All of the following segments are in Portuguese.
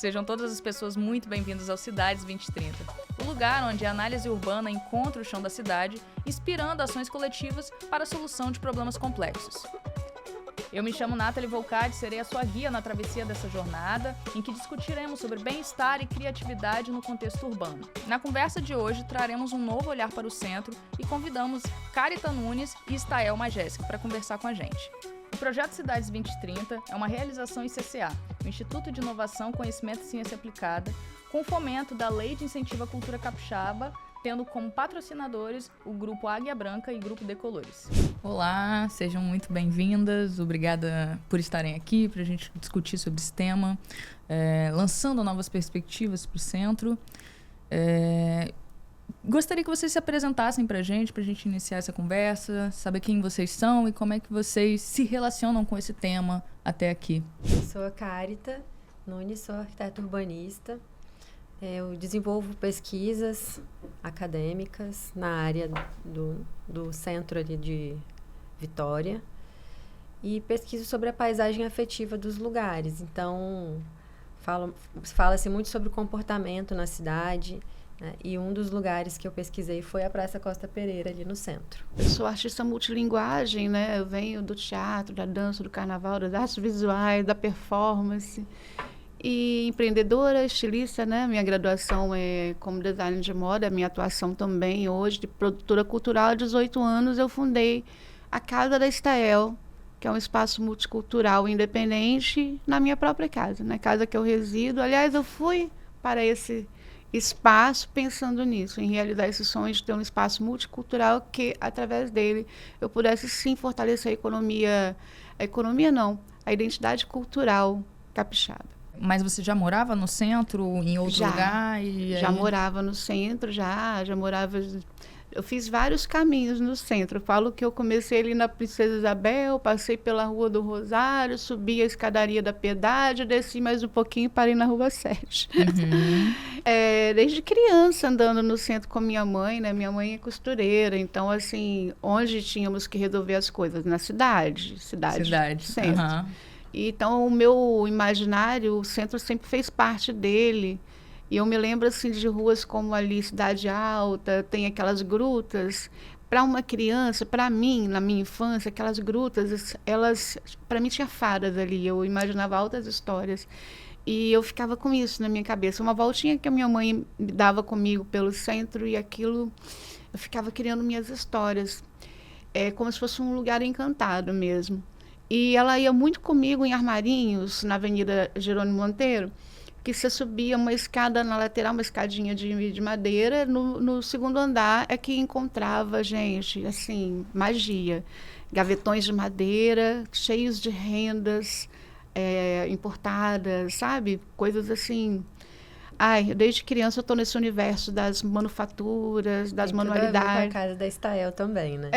Sejam todas as pessoas muito bem-vindas ao Cidades 2030, o lugar onde a análise urbana encontra o chão da cidade, inspirando ações coletivas para a solução de problemas complexos. Eu me chamo Nathalie Volcade, serei a sua guia na travessia dessa jornada, em que discutiremos sobre bem-estar e criatividade no contexto urbano. Na conversa de hoje, traremos um novo olhar para o centro e convidamos Carita Nunes e Stael Majeski para conversar com a gente. O projeto Cidades 2030 é uma realização ICCA, o Instituto de Inovação, Conhecimento e Ciência Aplicada, com fomento da Lei de Incentivo à Cultura Capixaba, tendo como patrocinadores o Grupo Águia Branca e Grupo Decolores. Olá, sejam muito bem-vindas, obrigada por estarem aqui para a gente discutir sobre esse tema, lançando novas perspectivas para o centro. Gostaria que vocês se apresentassem para a gente iniciar essa conversa, saber quem vocês são e como é que vocês se relacionam com esse tema até aqui. Eu sou a Carita Nunes, sou arquiteta urbanista. Eu desenvolvo pesquisas acadêmicas na área do centro ali de Vitória e pesquiso sobre a paisagem afetiva dos lugares. Então, fala-se muito sobre o comportamento na cidade, né? E um dos lugares que eu pesquisei foi a Praça Costa Pereira, ali no centro. Eu sou artista multilinguagem, né? Eu venho do teatro, da dança, do carnaval, das artes visuais, da performance. E empreendedora, estilista, né? Minha graduação é como design de moda, minha atuação também hoje de produtora cultural. Há 18 anos eu fundei a Casa da Stael, que é um espaço multicultural independente na minha própria casa, na casa que eu resido. Aliás, eu fui para esse espaço pensando nisso, em realizar esse sonho de ter um espaço multicultural que, através dele, eu pudesse sim fortalecer a identidade cultural capixaba. Mas você já morava no centro, em outro lugar? Já morava no centro, já morava... Eu fiz vários caminhos no centro. Eu falo que eu comecei ali na Princesa Isabel, passei pela Rua do Rosário, subi a escadaria da Piedade, desci mais um pouquinho e parei na Rua 7. Uhum. Desde criança andando no centro com minha mãe, né? Minha mãe é costureira, então assim, onde tínhamos que resolver as coisas? Na cidade, centro. Uhum. Então, o meu imaginário, o centro sempre fez parte dele. E eu me lembro, assim, de ruas como ali, Cidade Alta, tem aquelas grutas. Para uma criança, para mim, na minha infância, aquelas grutas, elas, para mim, tinha fadas ali. Eu imaginava altas histórias. E eu ficava com isso na minha cabeça. Uma voltinha que a minha mãe me dava comigo pelo centro e aquilo, eu ficava criando minhas histórias. É como se fosse um lugar encantado mesmo. E ela ia muito comigo em Armarinhos, na Avenida Jerônimo Monteiro, que você subia uma escada na lateral, uma escadinha de madeira, no segundo andar é que encontrava, gente, assim, magia. Gavetões de madeira, cheios de rendas importadas, sabe? Coisas assim... desde criança eu estou nesse universo das manufaturas, das manualidades. Tem tudo a ver com a Casa da Stael também, né?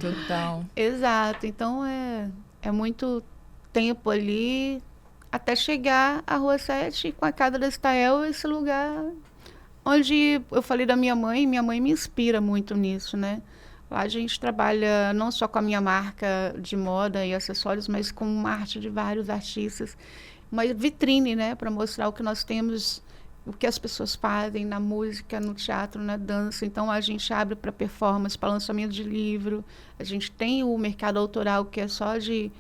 Total. Exato. Então, é muito tempo ali até chegar à Rua 7 com a Casa da Stael, esse lugar onde eu falei da minha mãe me inspira muito nisso, né? Lá a gente trabalha não só com a minha marca de moda e acessórios, mas com uma arte de vários artistas. Uma vitrine, né, para mostrar o que nós temos, o que as pessoas fazem na música, no teatro, na dança. Então, a gente abre para performance, para lançamento de livro. A gente tem o mercado autoral, que é só de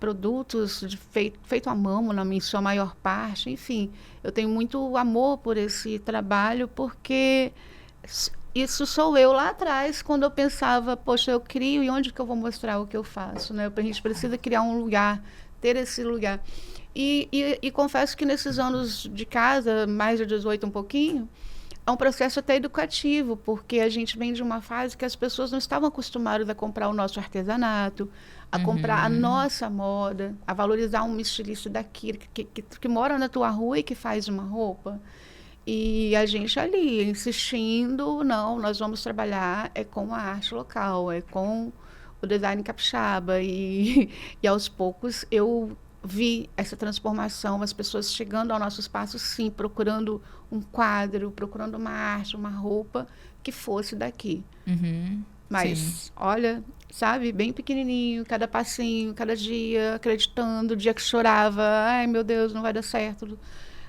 produtos feito à mão, em sua maior parte. Enfim, eu tenho muito amor por esse trabalho, porque isso sou eu lá atrás, quando eu pensava, poxa, eu crio e onde que eu vou mostrar o que eu faço, né? A gente precisa criar um lugar, ter esse lugar. E confesso que nesses anos de casa, mais de 18 um pouquinho, é um processo até educativo, porque a gente vem de uma fase que as pessoas não estavam acostumadas a comprar o nosso artesanato, a comprar a nossa moda, a valorizar um estilista daqui, que mora na tua rua e que faz uma roupa. E a gente ali, insistindo, não, nós vamos trabalhar com a arte local, com o design capixaba. E aos poucos eu vi essa transformação, as pessoas chegando ao nosso espaço, sim, procurando um quadro, procurando uma arte, uma roupa que fosse daqui. Uhum. Mas, Sim. olha, sabe, bem pequenininho, cada passinho, cada dia, acreditando, o dia que chorava, ai meu Deus, não vai dar certo.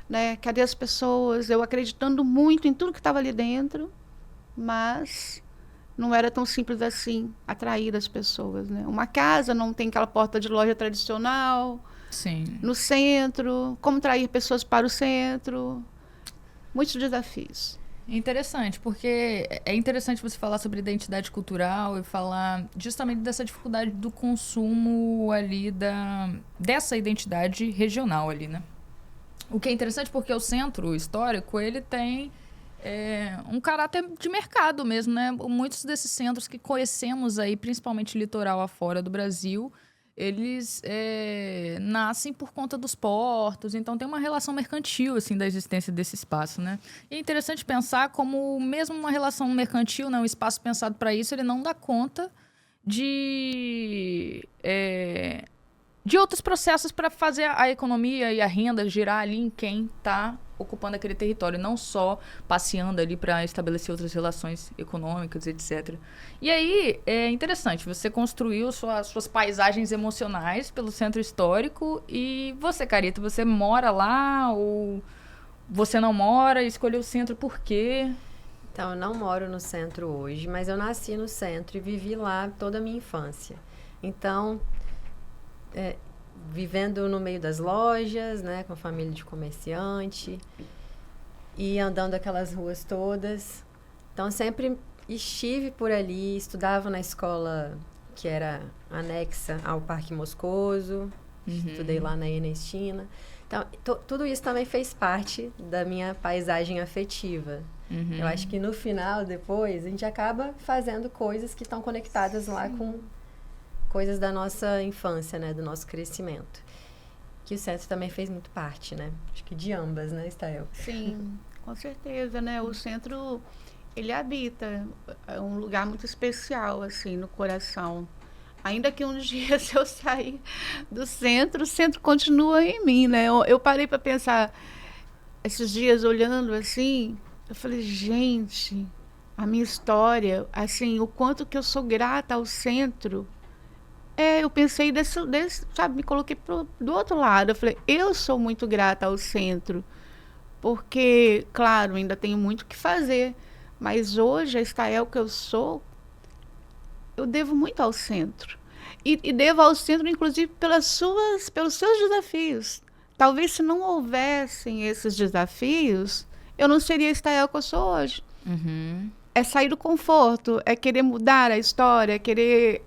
né? Cadê as pessoas? Eu acreditando muito em tudo que estava ali dentro, mas não era tão simples assim atrair as pessoas, né? Uma casa não tem aquela porta de loja tradicional. Sim. No centro, como atrair pessoas para o centro. Muitos desafios. Interessante, porque é interessante você falar sobre identidade cultural e falar justamente dessa dificuldade do consumo ali dessa identidade regional ali, né? O que é interessante porque o centro histórico, ele tem um caráter de mercado mesmo, né? Muitos desses centros que conhecemos aí, principalmente litoral afora do Brasil, eles nascem por conta dos portos, então tem uma relação mercantil, assim, da existência desse espaço, né? E é interessante pensar como mesmo uma relação mercantil, né, um espaço pensado para isso, ele não dá conta de outros processos para fazer a economia e a renda girar ali em quem está ocupando aquele território, não só passeando ali para estabelecer outras relações econômicas, etc. E aí, é interessante, você construiu suas paisagens emocionais pelo centro histórico e você, Carita, você mora lá ou você não mora? Escolheu o centro por quê? Então, eu não moro no centro hoje, mas eu nasci no centro e vivi lá toda a minha infância. Então, vivendo no meio das lojas, né, com a família de comerciante e andando aquelas ruas todas. Então, sempre estive por ali, estudava na escola que era anexa ao Parque Moscoso, estudei lá na Ernestina. Então, tudo isso também fez parte da minha paisagem afetiva. Eu acho que no final, depois, a gente acaba fazendo coisas que estão conectadas lá com coisas da nossa infância, né? Do nosso crescimento. Que o centro também fez muito parte, né? Acho que de ambas, né, Estael? Sim, com certeza, né? O centro, ele habita, é um lugar muito especial, assim, no coração. Ainda que um dia, se eu sair do centro, o centro continua em mim, né? Eu parei para pensar, esses dias, olhando assim, eu falei, gente, a minha história, assim, o quanto que eu sou grata ao centro. Eu pensei sabe, me coloquei do outro lado. Eu falei, eu sou muito grata ao centro, porque, claro, ainda tenho muito o que fazer, mas hoje, a Estael que eu sou, eu devo muito ao centro. E devo ao centro, inclusive, pelos seus desafios. Talvez se não houvessem esses desafios, eu não seria a Estael que eu sou hoje. É sair do conforto, é querer mudar a história, é querer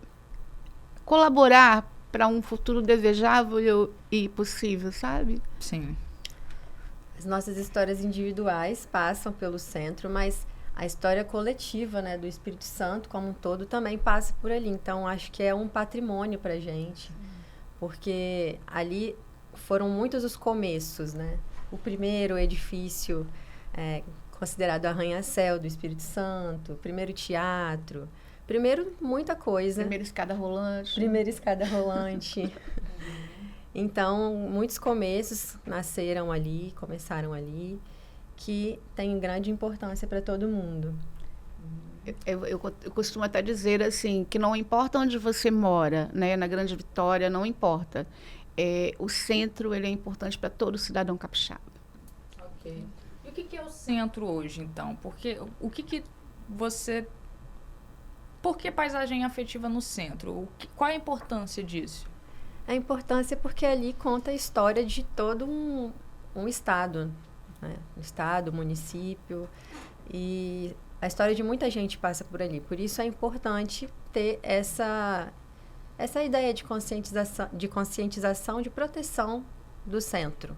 colaborar para um futuro desejável e possível, sabe? Sim. As nossas histórias individuais passam pelo centro, mas a história coletiva, né, do Espírito Santo como um todo também passa por ali. Então, acho que é um patrimônio para a gente, porque ali foram muitos os começos, né? O primeiro edifício considerado arranha-céu do Espírito Santo, o primeiro teatro. Primeiro, muita coisa. Primeira escada rolante. Primeira escada rolante. Então, muitos começos nasceram ali, começaram ali, que tem grande importância para todo mundo. Eu costumo até dizer assim, que não importa onde você mora, né, na Grande Vitória, não importa. O centro, ele é importante para todo cidadão capixaba. Ok. E o que é o centro hoje, então? Porque o que você... Por que paisagem afetiva no centro? Qual a importância disso? A importância porque ali conta a história de todo um estado, né? Um estado, município, e a história de muita gente passa por ali. Por isso é importante ter essa ideia de conscientização, de proteção do centro.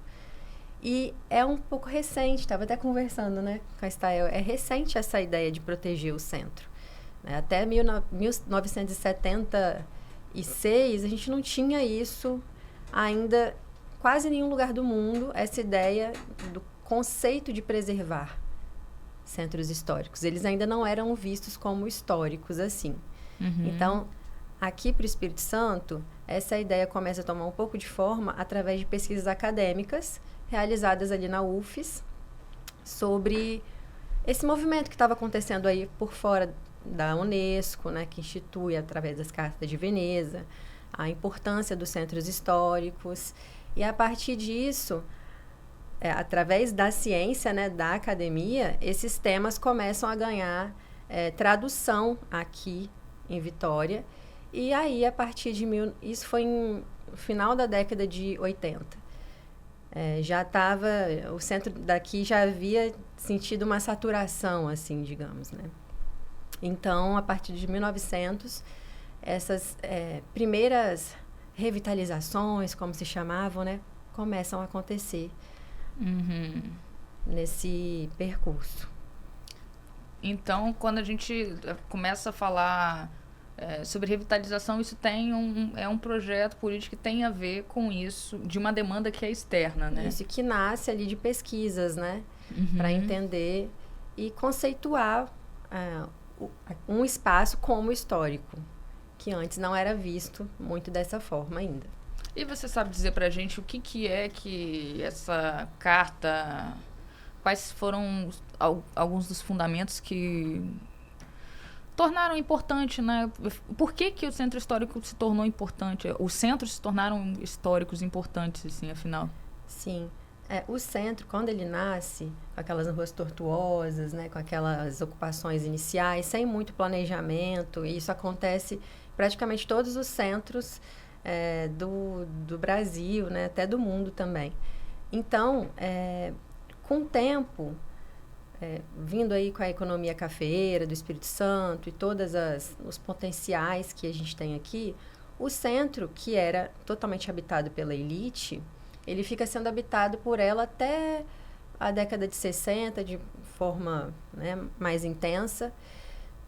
E é um pouco recente, estava até conversando, né, com a Estael, é recente essa ideia de proteger o centro. Até 1976, a gente não tinha isso ainda, quase em nenhum lugar do mundo, essa ideia do conceito de preservar centros históricos. Eles ainda não eram vistos como históricos assim. Então, aqui para o Espírito Santo, essa ideia começa a tomar um pouco de forma através de pesquisas acadêmicas realizadas ali na UFES sobre esse movimento que estava acontecendo aí por fora da Unesco, né, que institui, através das Cartas de Veneza, a importância dos centros históricos. E, a partir disso, através da ciência, né, da academia, esses temas começam a ganhar tradução aqui em Vitória. E aí, a partir de... Isso foi no final da década de 80. Já estava... O centro daqui já havia sentido uma saturação, assim, digamos, né? Então, a partir de 1900, essas primeiras revitalizações, como se chamavam, né, começam a acontecer nesse percurso. Então, quando a gente começa a falar sobre revitalização, isso tem um projeto político que tem a ver com isso, de uma demanda que é externa, né? Isso, que nasce ali de pesquisas, né? Para entender e conceituar um espaço como histórico, que antes não era visto muito dessa forma ainda. E você sabe dizer pra gente o que é que essa carta... Quais foram alguns dos fundamentos que tornaram importante, né? Por que o centro histórico se tornou importante? Os centros se tornaram históricos importantes, assim, afinal? Sim. O centro, quando ele nasce, com aquelas ruas tortuosas, né, com aquelas ocupações iniciais, sem muito planejamento, e isso acontece em praticamente todos os centros do Brasil, né, até do mundo também. Então, com o tempo, vindo aí com a economia cafeeira do Espírito Santo e todos os potenciais que a gente tem aqui, o centro, que era totalmente habitado pela elite, ele fica sendo habitado por ela até a década de 60, de forma, né, mais intensa.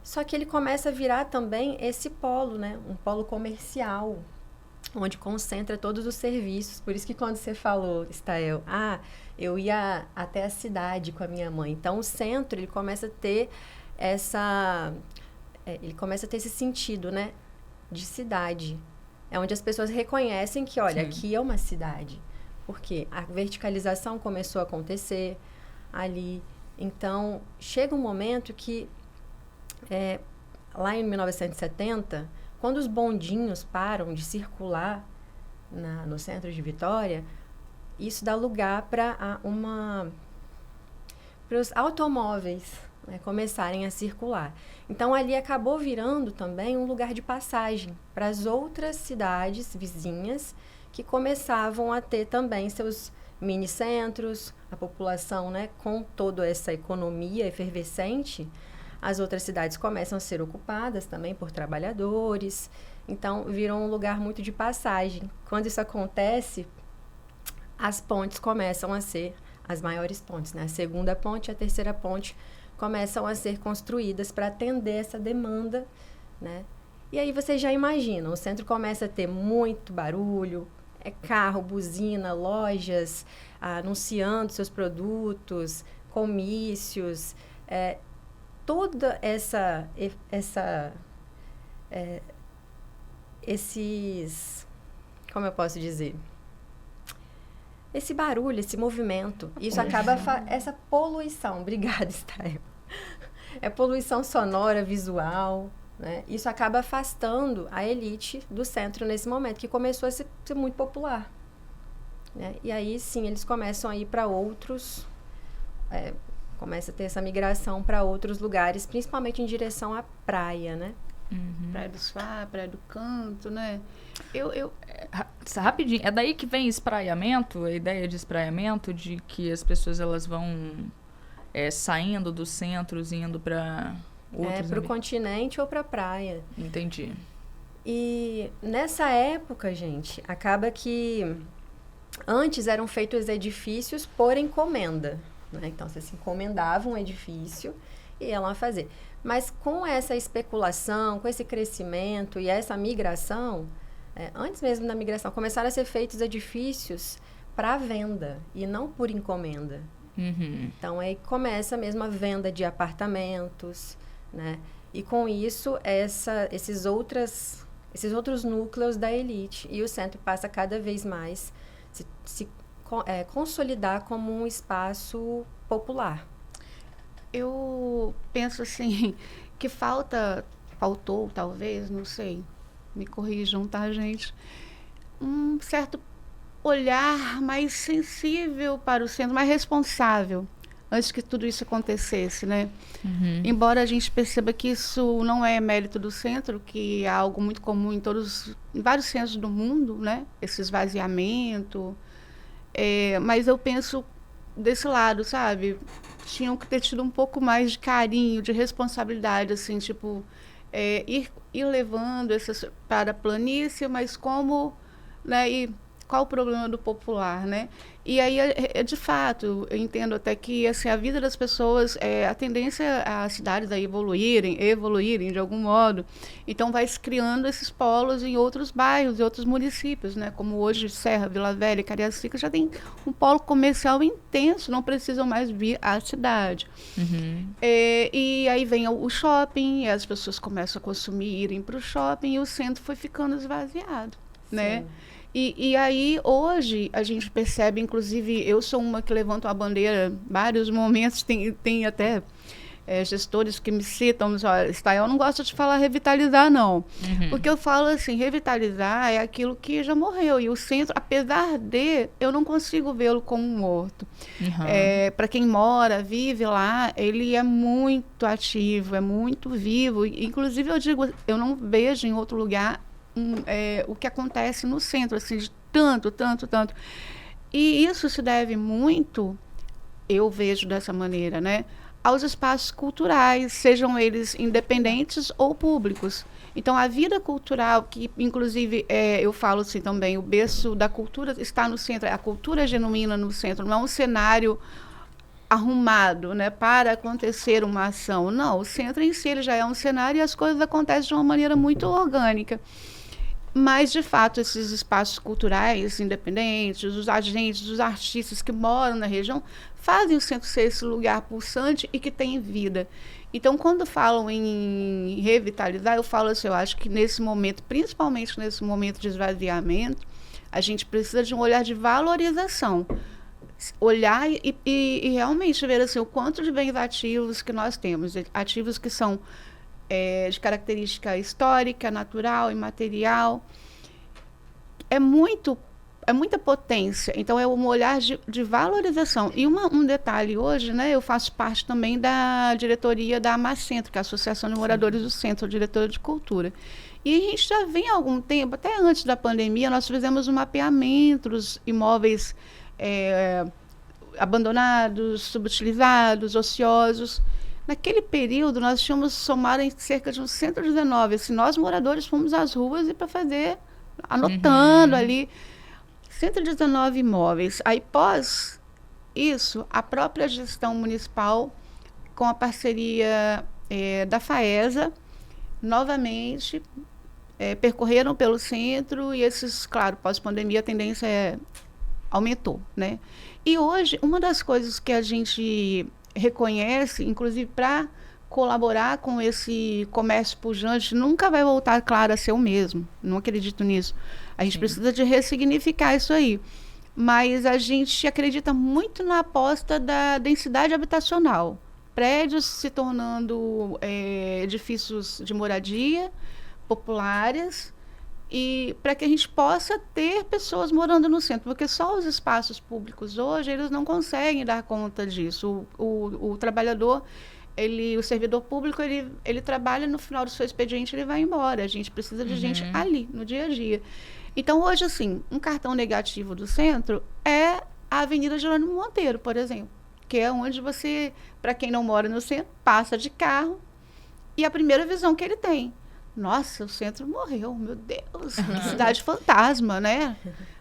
Só que ele começa a virar também esse polo, né, um polo comercial, onde concentra todos os serviços. Por isso que quando você falou, Stael, eu ia até a cidade com a minha mãe. Então, o centro, ele começa a ter esse sentido, né, de cidade. É onde as pessoas reconhecem que, olha, aqui é uma cidade. Porque a verticalização começou a acontecer ali. Então, chega um momento que, lá em 1970, quando os bondinhos param de circular no centro de Vitória, isso dá lugar para os automóveis, né, começarem a circular. Então, ali acabou virando também um lugar de passagem para as outras cidades vizinhas, que começavam a ter também seus mini-centros, a população, né, com toda essa economia efervescente. As outras cidades começam a ser ocupadas também por trabalhadores. Então, virou um lugar muito de passagem. Quando isso acontece, as pontes começam a ser as maiores pontes, né? A segunda ponte e a terceira ponte começam a ser construídas para atender essa demanda, né? E aí vocês já imaginam, o centro começa a ter muito barulho, carro, buzina, lojas anunciando seus produtos, comícios, toda esses, como eu posso dizer, esse barulho, esse movimento, isso acaba essa poluição. Obrigada, Stael. Poluição sonora, visual, né? Isso acaba afastando a elite do centro nesse momento, que começou a ser muito popular, né? E aí, sim, eles começam a ir para outros... começa a ter essa migração para outros lugares, principalmente em direção à praia, né? Praia do Suá, Praia do Canto, né? Rapidinho, é daí que vem espraiamento, a ideia de espraiamento, de que as pessoas elas vão saindo dos centros e indo para outros... para o continente ou para a praia. Entendi. E nessa época, gente, acaba que antes eram feitos edifícios por encomenda, né? Então, você se encomendava um edifício e ia lá fazer. Mas com essa especulação, com esse crescimento e essa migração, antes mesmo da migração, começaram a ser feitos edifícios para venda e não por encomenda. Então, aí começa mesmo a venda de apartamentos, né? E com isso, esses outros núcleos da elite. E o centro passa cada vez mais se consolidar como um espaço popular. Eu penso assim, que faltou talvez, não sei, me corrijam, tá, gente? Um certo olhar mais sensível para o centro, mais responsável, antes que tudo isso acontecesse, né? Embora a gente perceba que isso não é mérito do centro, que é algo muito comum em vários centros do mundo, né? Esse esvaziamento. Mas eu penso desse lado, sabe? Tinham que ter tido um pouco mais de carinho, de responsabilidade, assim, tipo, ir levando essas para a planície, mas como, né? E qual o problema do popular, né? E aí, de fato, eu entendo até que assim, a vida das pessoas, a tendência as cidades a evoluírem de algum modo. Então, vai se criando esses polos em outros bairros, em outros municípios, né? Como hoje Serra, Vila Velha e Cariacica já tem um polo comercial intenso, não precisam mais vir à cidade. E aí vem o shopping, e as pessoas começam a consumir, irem para o shopping, e o centro foi ficando esvaziado, né? E aí, hoje, a gente percebe, inclusive, eu sou uma que levanta a bandeira em vários momentos, tem até gestores que me citam, mas, olha, eu não gosto de falar revitalizar, não. Porque eu falo assim, revitalizar é aquilo que já morreu, e o centro, apesar de, eu não consigo vê-lo como morto. Para quem mora, vive lá, ele é muito ativo, é muito vivo, inclusive eu digo, eu não vejo em outro lugar o que acontece no centro, assim, de tanto. E isso se deve muito, eu vejo dessa maneira, né, aos espaços culturais, sejam eles independentes ou públicos. Então, a vida cultural, que inclusive eu falo assim também, o berço da cultura está no centro, a cultura genuína no centro, não é um cenário arrumado, né, para acontecer uma ação. Não, o centro em si ele já é um cenário e as coisas acontecem de uma maneira muito orgânica. Mas, de fato, esses espaços culturais independentes, os agentes, os artistas que moram na região, fazem o centro ser esse lugar pulsante e que tem vida. Então, quando falam em revitalizar, eu falo assim, eu acho que nesse momento, principalmente nesse momento de esvaziamento, a gente precisa de um olhar de valorização. Olhar e realmente ver assim, o quanto de bens ativos que nós temos, ativos que são de característica histórica, natural, imaterial. É muita potência. Então, é um olhar de valorização. E um detalhe hoje, né, eu faço parte também da diretoria da AMACentro, que é a Associação de Moradores do Centro, diretora de Cultura. E a gente já vem há algum tempo, até antes da pandemia, nós fizemos um mapeamento dos imóveis abandonados, subutilizados, ociosos. Naquele período, nós tínhamos somado em cerca de uns 119. Assim, nós, moradores, fomos às ruas e para fazer, anotando ali, 119 imóveis. Aí, pós isso, a própria gestão municipal, com a parceria da FAESA, novamente, percorreram pelo centro e esses, claro, pós-pandemia, a tendência aumentou, né? E hoje, uma das coisas que a gente reconhece, inclusive para colaborar com esse comércio pujante, nunca vai voltar, claro, a ser o mesmo. Não acredito nisso. A gente precisa de ressignificar isso aí. Mas a gente acredita muito na aposta da densidade habitacional. Prédios se tornando edifícios de moradia, populares, e para que a gente possa ter pessoas morando no centro, porque só os espaços públicos hoje, eles não conseguem dar conta disso. O trabalhador, o servidor público, ele trabalha, no final do seu expediente, ele vai embora. A gente precisa de gente ali, no dia a dia. Então, hoje, assim, um cartão negativo do centro é a Avenida Jerônimo Monteiro, por exemplo, que é onde você, para quem não mora no centro, passa de carro e a primeira visão que ele tem. Nossa, o centro morreu, meu Deus, que cidade fantasma, né?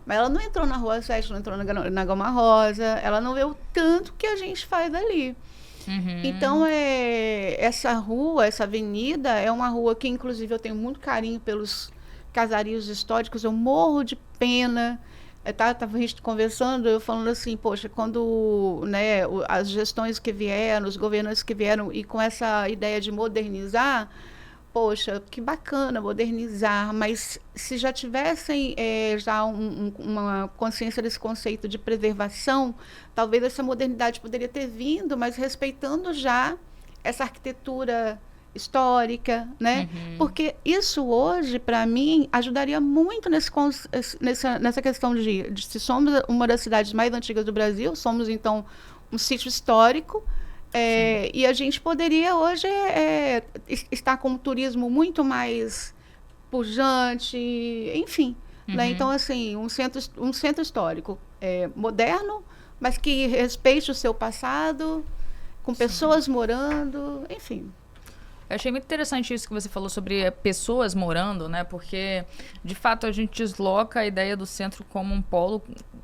Mas ela não entrou na Rua 7, não entrou na Gama Rosa, ela não vê o tanto que a gente faz ali. Então, essa rua, essa avenida, é uma rua que, inclusive, eu tenho muito carinho pelos casarios históricos, eu morro de pena. Tava a gente conversando, eu falando assim, poxa, quando, né, as gestões que vieram, os governos que vieram, e com essa ideia de modernizar, poxa, que bacana modernizar, mas se já tivessem já uma consciência desse conceito de preservação, talvez essa modernidade poderia ter vindo, mas respeitando já essa arquitetura histórica, né? Porque isso hoje, para mim, ajudaria muito nessa questão de se somos uma das cidades mais antigas do Brasil, somos, então, um sítio histórico, e a gente poderia hoje estar com um turismo muito mais pujante, enfim. Né? Então, assim, um centro histórico moderno, mas que respeite o seu passado, com pessoas morando, enfim. Eu achei muito interessante isso que você falou sobre pessoas morando, né? Porque, de fato, a gente desloca a ideia do centro como um polo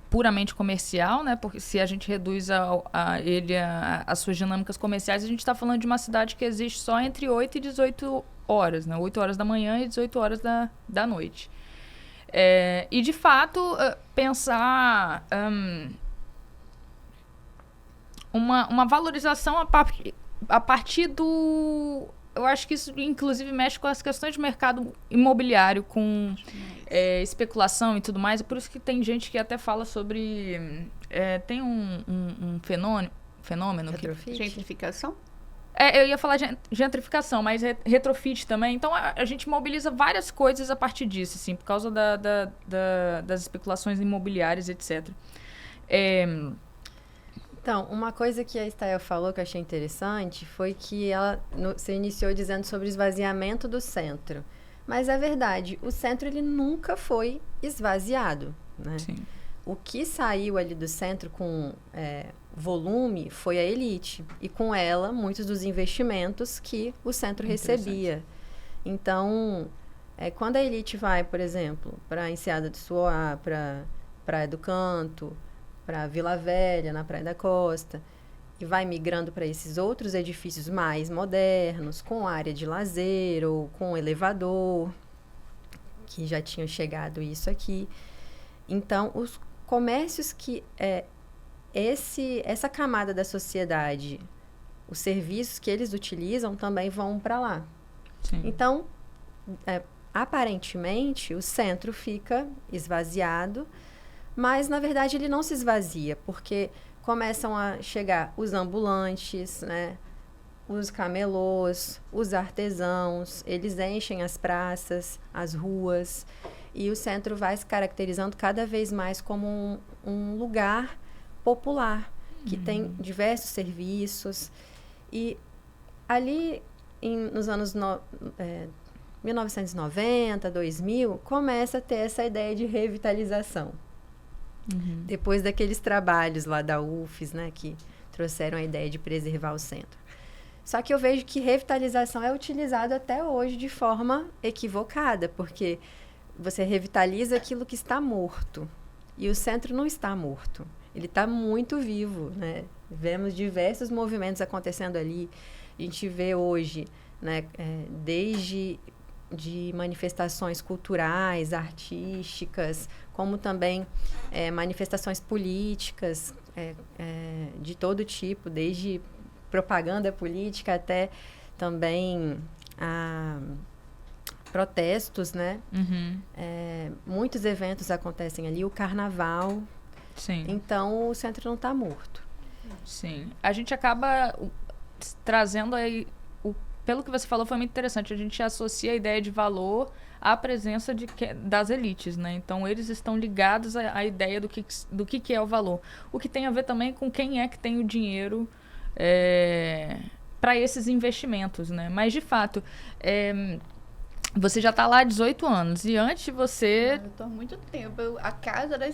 puramente comercial, né? Porque se a gente reduz as suas dinâmicas comerciais, a gente está falando de uma cidade que existe só entre 8 e 18 horas, né? 8 horas da manhã e 18 horas da noite. E, de fato, pensar uma valorização a partir do... Eu acho que isso, inclusive, mexe com as questões de mercado imobiliário, com especulação e tudo mais. É por isso que tem gente que até fala sobre... tem um fenômeno... Gentrificação? Eu ia falar gentrificação, mas retrofit também. Então, a gente mobiliza várias coisas a partir disso, assim, por causa das especulações imobiliárias, etc. Então, uma coisa que a Estael falou que eu achei interessante foi que ela se iniciou dizendo sobre o esvaziamento do centro. Mas é verdade, o centro ele nunca foi esvaziado, né? Sim. O que saiu ali do centro com volume foi a elite. E com ela, muitos dos investimentos que o centro recebia. Então, quando a elite vai, por exemplo, para Enseada do Suá, para Praia do Canto, para Vila Velha, na Praia da Costa, e vai migrando para esses outros edifícios mais modernos, com área de lazer ou com elevador, que já tinham chegado isso aqui. Então, os comércios que essa camada da sociedade, os serviços que eles utilizam também vão para lá. Sim. Então, aparentemente, o centro fica esvaziado, mas, na verdade, ele não se esvazia, porque começam a chegar os ambulantes, né? Os camelôs, os artesãos, eles enchem as praças, as ruas, e o centro vai se caracterizando cada vez mais como um lugar popular, que tem diversos serviços. E ali, nos anos 1990, 2000, começa a ter essa ideia de revitalização. Depois daqueles trabalhos lá da UFES, né, que trouxeram a ideia de preservar o centro. Só que eu vejo que revitalização é utilizado até hoje de forma equivocada, porque você revitaliza aquilo que está morto. E o centro não está morto. Ele está muito vivo, né? Vemos diversos movimentos acontecendo ali. A gente vê hoje, né, desde de manifestações culturais, artísticas, como também manifestações políticas de todo tipo, desde propaganda política até também protestos, né? Muitos eventos acontecem ali, o carnaval. Sim. Então, o centro não está morto. Sim. A gente acaba trazendo aí... Pelo que você falou, foi muito interessante. A gente associa a ideia de valor à presença das elites, né? Então, eles estão ligados à ideia do que é o valor. O que tem a ver também com quem é que tem o dinheiro para esses investimentos, né? Mas, de fato, você já está lá há 18 anos. E antes de você... Eu estou há muito tempo. A casa da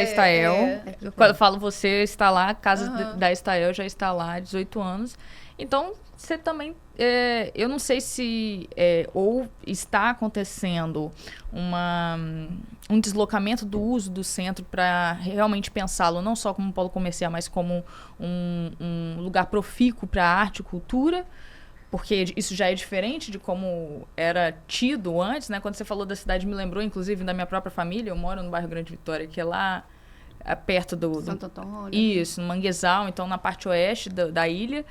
Estael. Quando eu falo você está lá, a casa da Estael já está lá há 18 anos. Então, você também... eu não sei se ou está acontecendo um deslocamento do uso do centro para realmente pensá-lo não só como um polo comercial, mas como um lugar profícuo para arte e cultura, porque isso já é diferente de como era tido antes, né? Quando você falou da cidade, me lembrou, inclusive, da minha própria família. Eu moro no bairro Grande Vitória, que é lá perto do Santo Antônio. Isso, no Manguezal, então na parte oeste da ilha.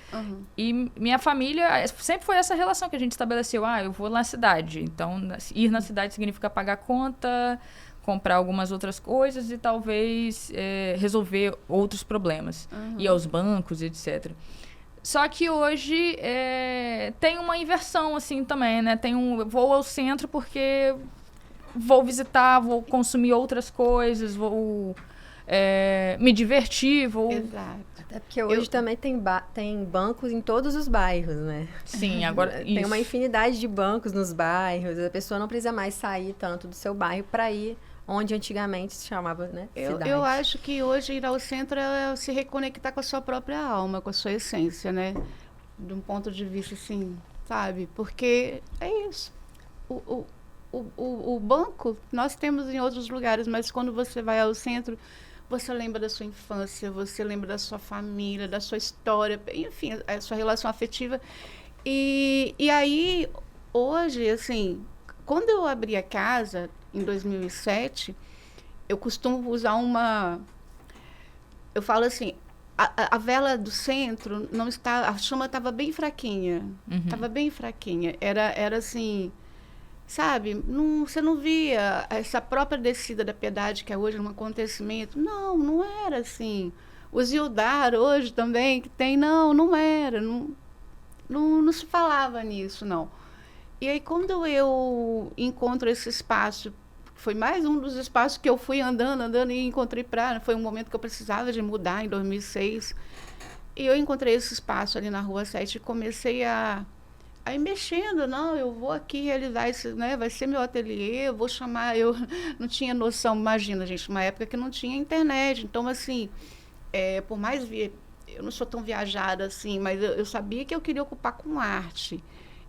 E minha família, sempre foi essa relação que a gente estabeleceu. Eu vou na cidade. Então, ir na cidade significa pagar conta, comprar algumas outras coisas e talvez resolver outros problemas. Ir aos bancos, etc. Só que hoje tem uma inversão, assim, também, né? Vou ao centro porque vou visitar, vou consumir outras coisas, vou me divertir, vou... Exato. Até porque hoje também tem bancos em todos os bairros, né? Sim, agora Tem isso. uma infinidade de bancos nos bairros. A pessoa não precisa mais sair tanto do seu bairro para ir onde antigamente se chamava, né, cidade. Eu acho que hoje ir ao centro é se reconectar com a sua própria alma, com a sua essência, né? De um ponto de vista assim, sabe? Porque é isso. O banco nós temos em outros lugares, mas quando você vai ao centro, você lembra da sua infância, você lembra da sua família, da sua história, enfim, a sua relação afetiva. E aí, hoje, assim, quando eu abri a casa, em 2007, eu costumo usar eu falo assim, a vela do centro não está... A chama estava bem fraquinha. Estava bem fraquinha. Era assim... Sabe, você não via essa própria descida da Piedade, que é hoje um acontecimento. Não era assim. O Zildar hoje também, que tem, não era. Não se falava nisso, não. E aí, quando eu encontro esse espaço, foi mais um dos espaços que eu fui andando e encontrei foi um momento que eu precisava de mudar, em 2006. E eu encontrei esse espaço ali na Rua 7 e comecei a ir mexendo, eu vou aqui realizar isso, né? Vai ser meu ateliê, eu vou chamar, eu não tinha noção, imagina, gente, uma época que não tinha internet, então, assim, por mais, eu não sou tão viajada assim, mas eu sabia que eu queria ocupar com arte,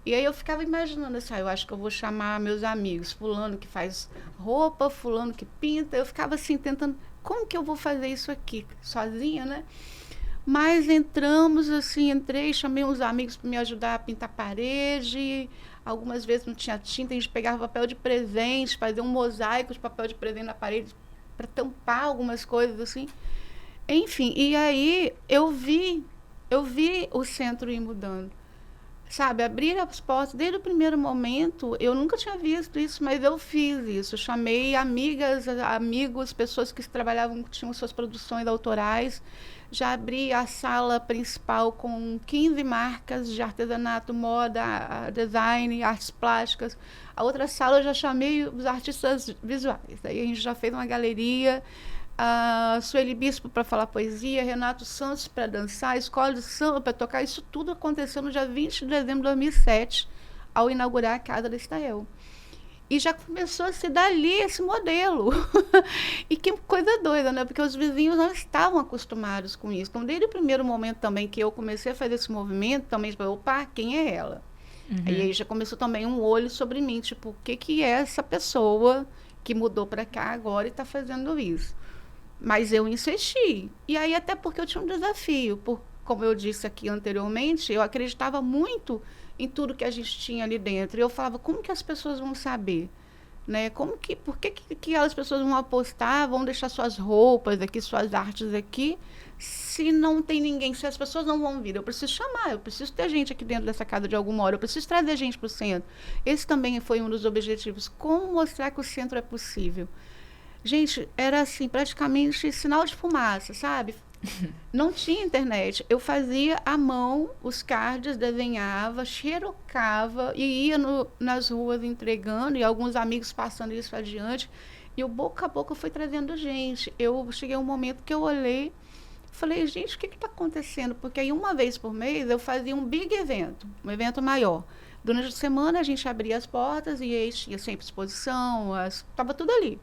e aí eu ficava imaginando assim, eu acho que eu vou chamar meus amigos, fulano que faz roupa, fulano que pinta, eu ficava assim, tentando, como que eu vou fazer isso aqui, sozinha, né? Mas entramos, assim, chamei uns amigos para me ajudar a pintar a parede. Algumas vezes não tinha tinta, a gente pegava papel de presente, fazia um mosaico de papel de presente na parede para tampar algumas coisas, assim. Enfim, e aí eu vi o centro ir mudando. Sabe, abrir as portas, desde o primeiro momento, eu nunca tinha visto isso, mas eu fiz isso. Chamei amigas, amigos, pessoas que trabalhavam, que tinham suas produções autorais. Já abri a sala principal com 15 marcas de artesanato, moda, design, artes plásticas. A outra sala eu já chamei os artistas visuais. Aí a gente já fez uma galeria, a Sueli Bispo para falar poesia, Renato Santos para dançar, escola de samba para tocar. Isso tudo aconteceu no dia 20 de dezembro de 2007, ao inaugurar a Casa da Estael. E já começou a se dar ali esse modelo. E que coisa doida, né? Porque os vizinhos não estavam acostumados com isso. Então, desde o primeiro momento também que eu comecei a fazer esse movimento, também, opa, quem é ela? E aí já começou também um olho sobre mim, tipo, o que é essa pessoa que mudou para cá agora e está fazendo isso? Mas eu insisti. E aí até porque eu tinha um desafio. Como eu disse aqui anteriormente, eu acreditava muito em tudo que a gente tinha ali dentro. E eu falava, como que as pessoas vão saber? Né? Por que as pessoas vão apostar, vão deixar suas roupas aqui, suas artes aqui, se não tem ninguém, se as pessoas não vão vir? Eu preciso chamar, eu preciso ter gente aqui dentro dessa casa de alguma hora, eu preciso trazer gente para o centro. Esse também foi um dos objetivos, como mostrar que o centro é possível. Gente, era assim, praticamente sinal de fumaça, sabe? Não tinha internet. Eu fazia à mão os cards, desenhava, xerocava e ia nas ruas entregando, e alguns amigos passando isso adiante. E o boca a boca foi trazendo gente. Eu cheguei a um momento que eu olhei, falei, gente, o que está acontecendo? Porque aí uma vez por mês eu fazia um big evento, um evento maior. Durante a semana a gente abria as portas e aí tinha sempre exposição, estava tudo ali.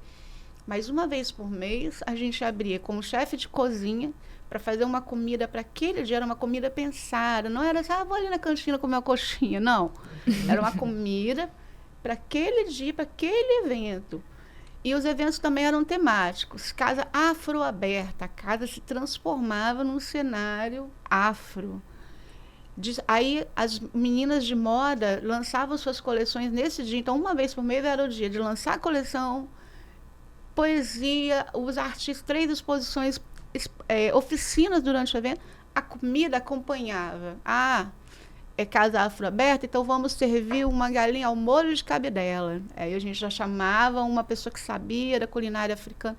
Mas uma vez por mês a gente abria como chefe de cozinha para fazer uma comida para aquele dia, era uma comida pensada, não era assim, vou ali na cantina comer uma coxinha, não. Era uma comida para aquele dia, para aquele evento. E os eventos também eram temáticos. Casa afro-aberta, a casa se transformava num cenário afro. Aí as meninas de moda lançavam suas coleções nesse dia, então uma vez por mês era o dia de lançar a coleção, poesia, os artistas, 3 exposições, oficinas durante o evento, a comida acompanhava. É casa afro-aberta, então vamos servir uma galinha ao molho de cabidela. Aí a gente já chamava uma pessoa que sabia da culinária africana.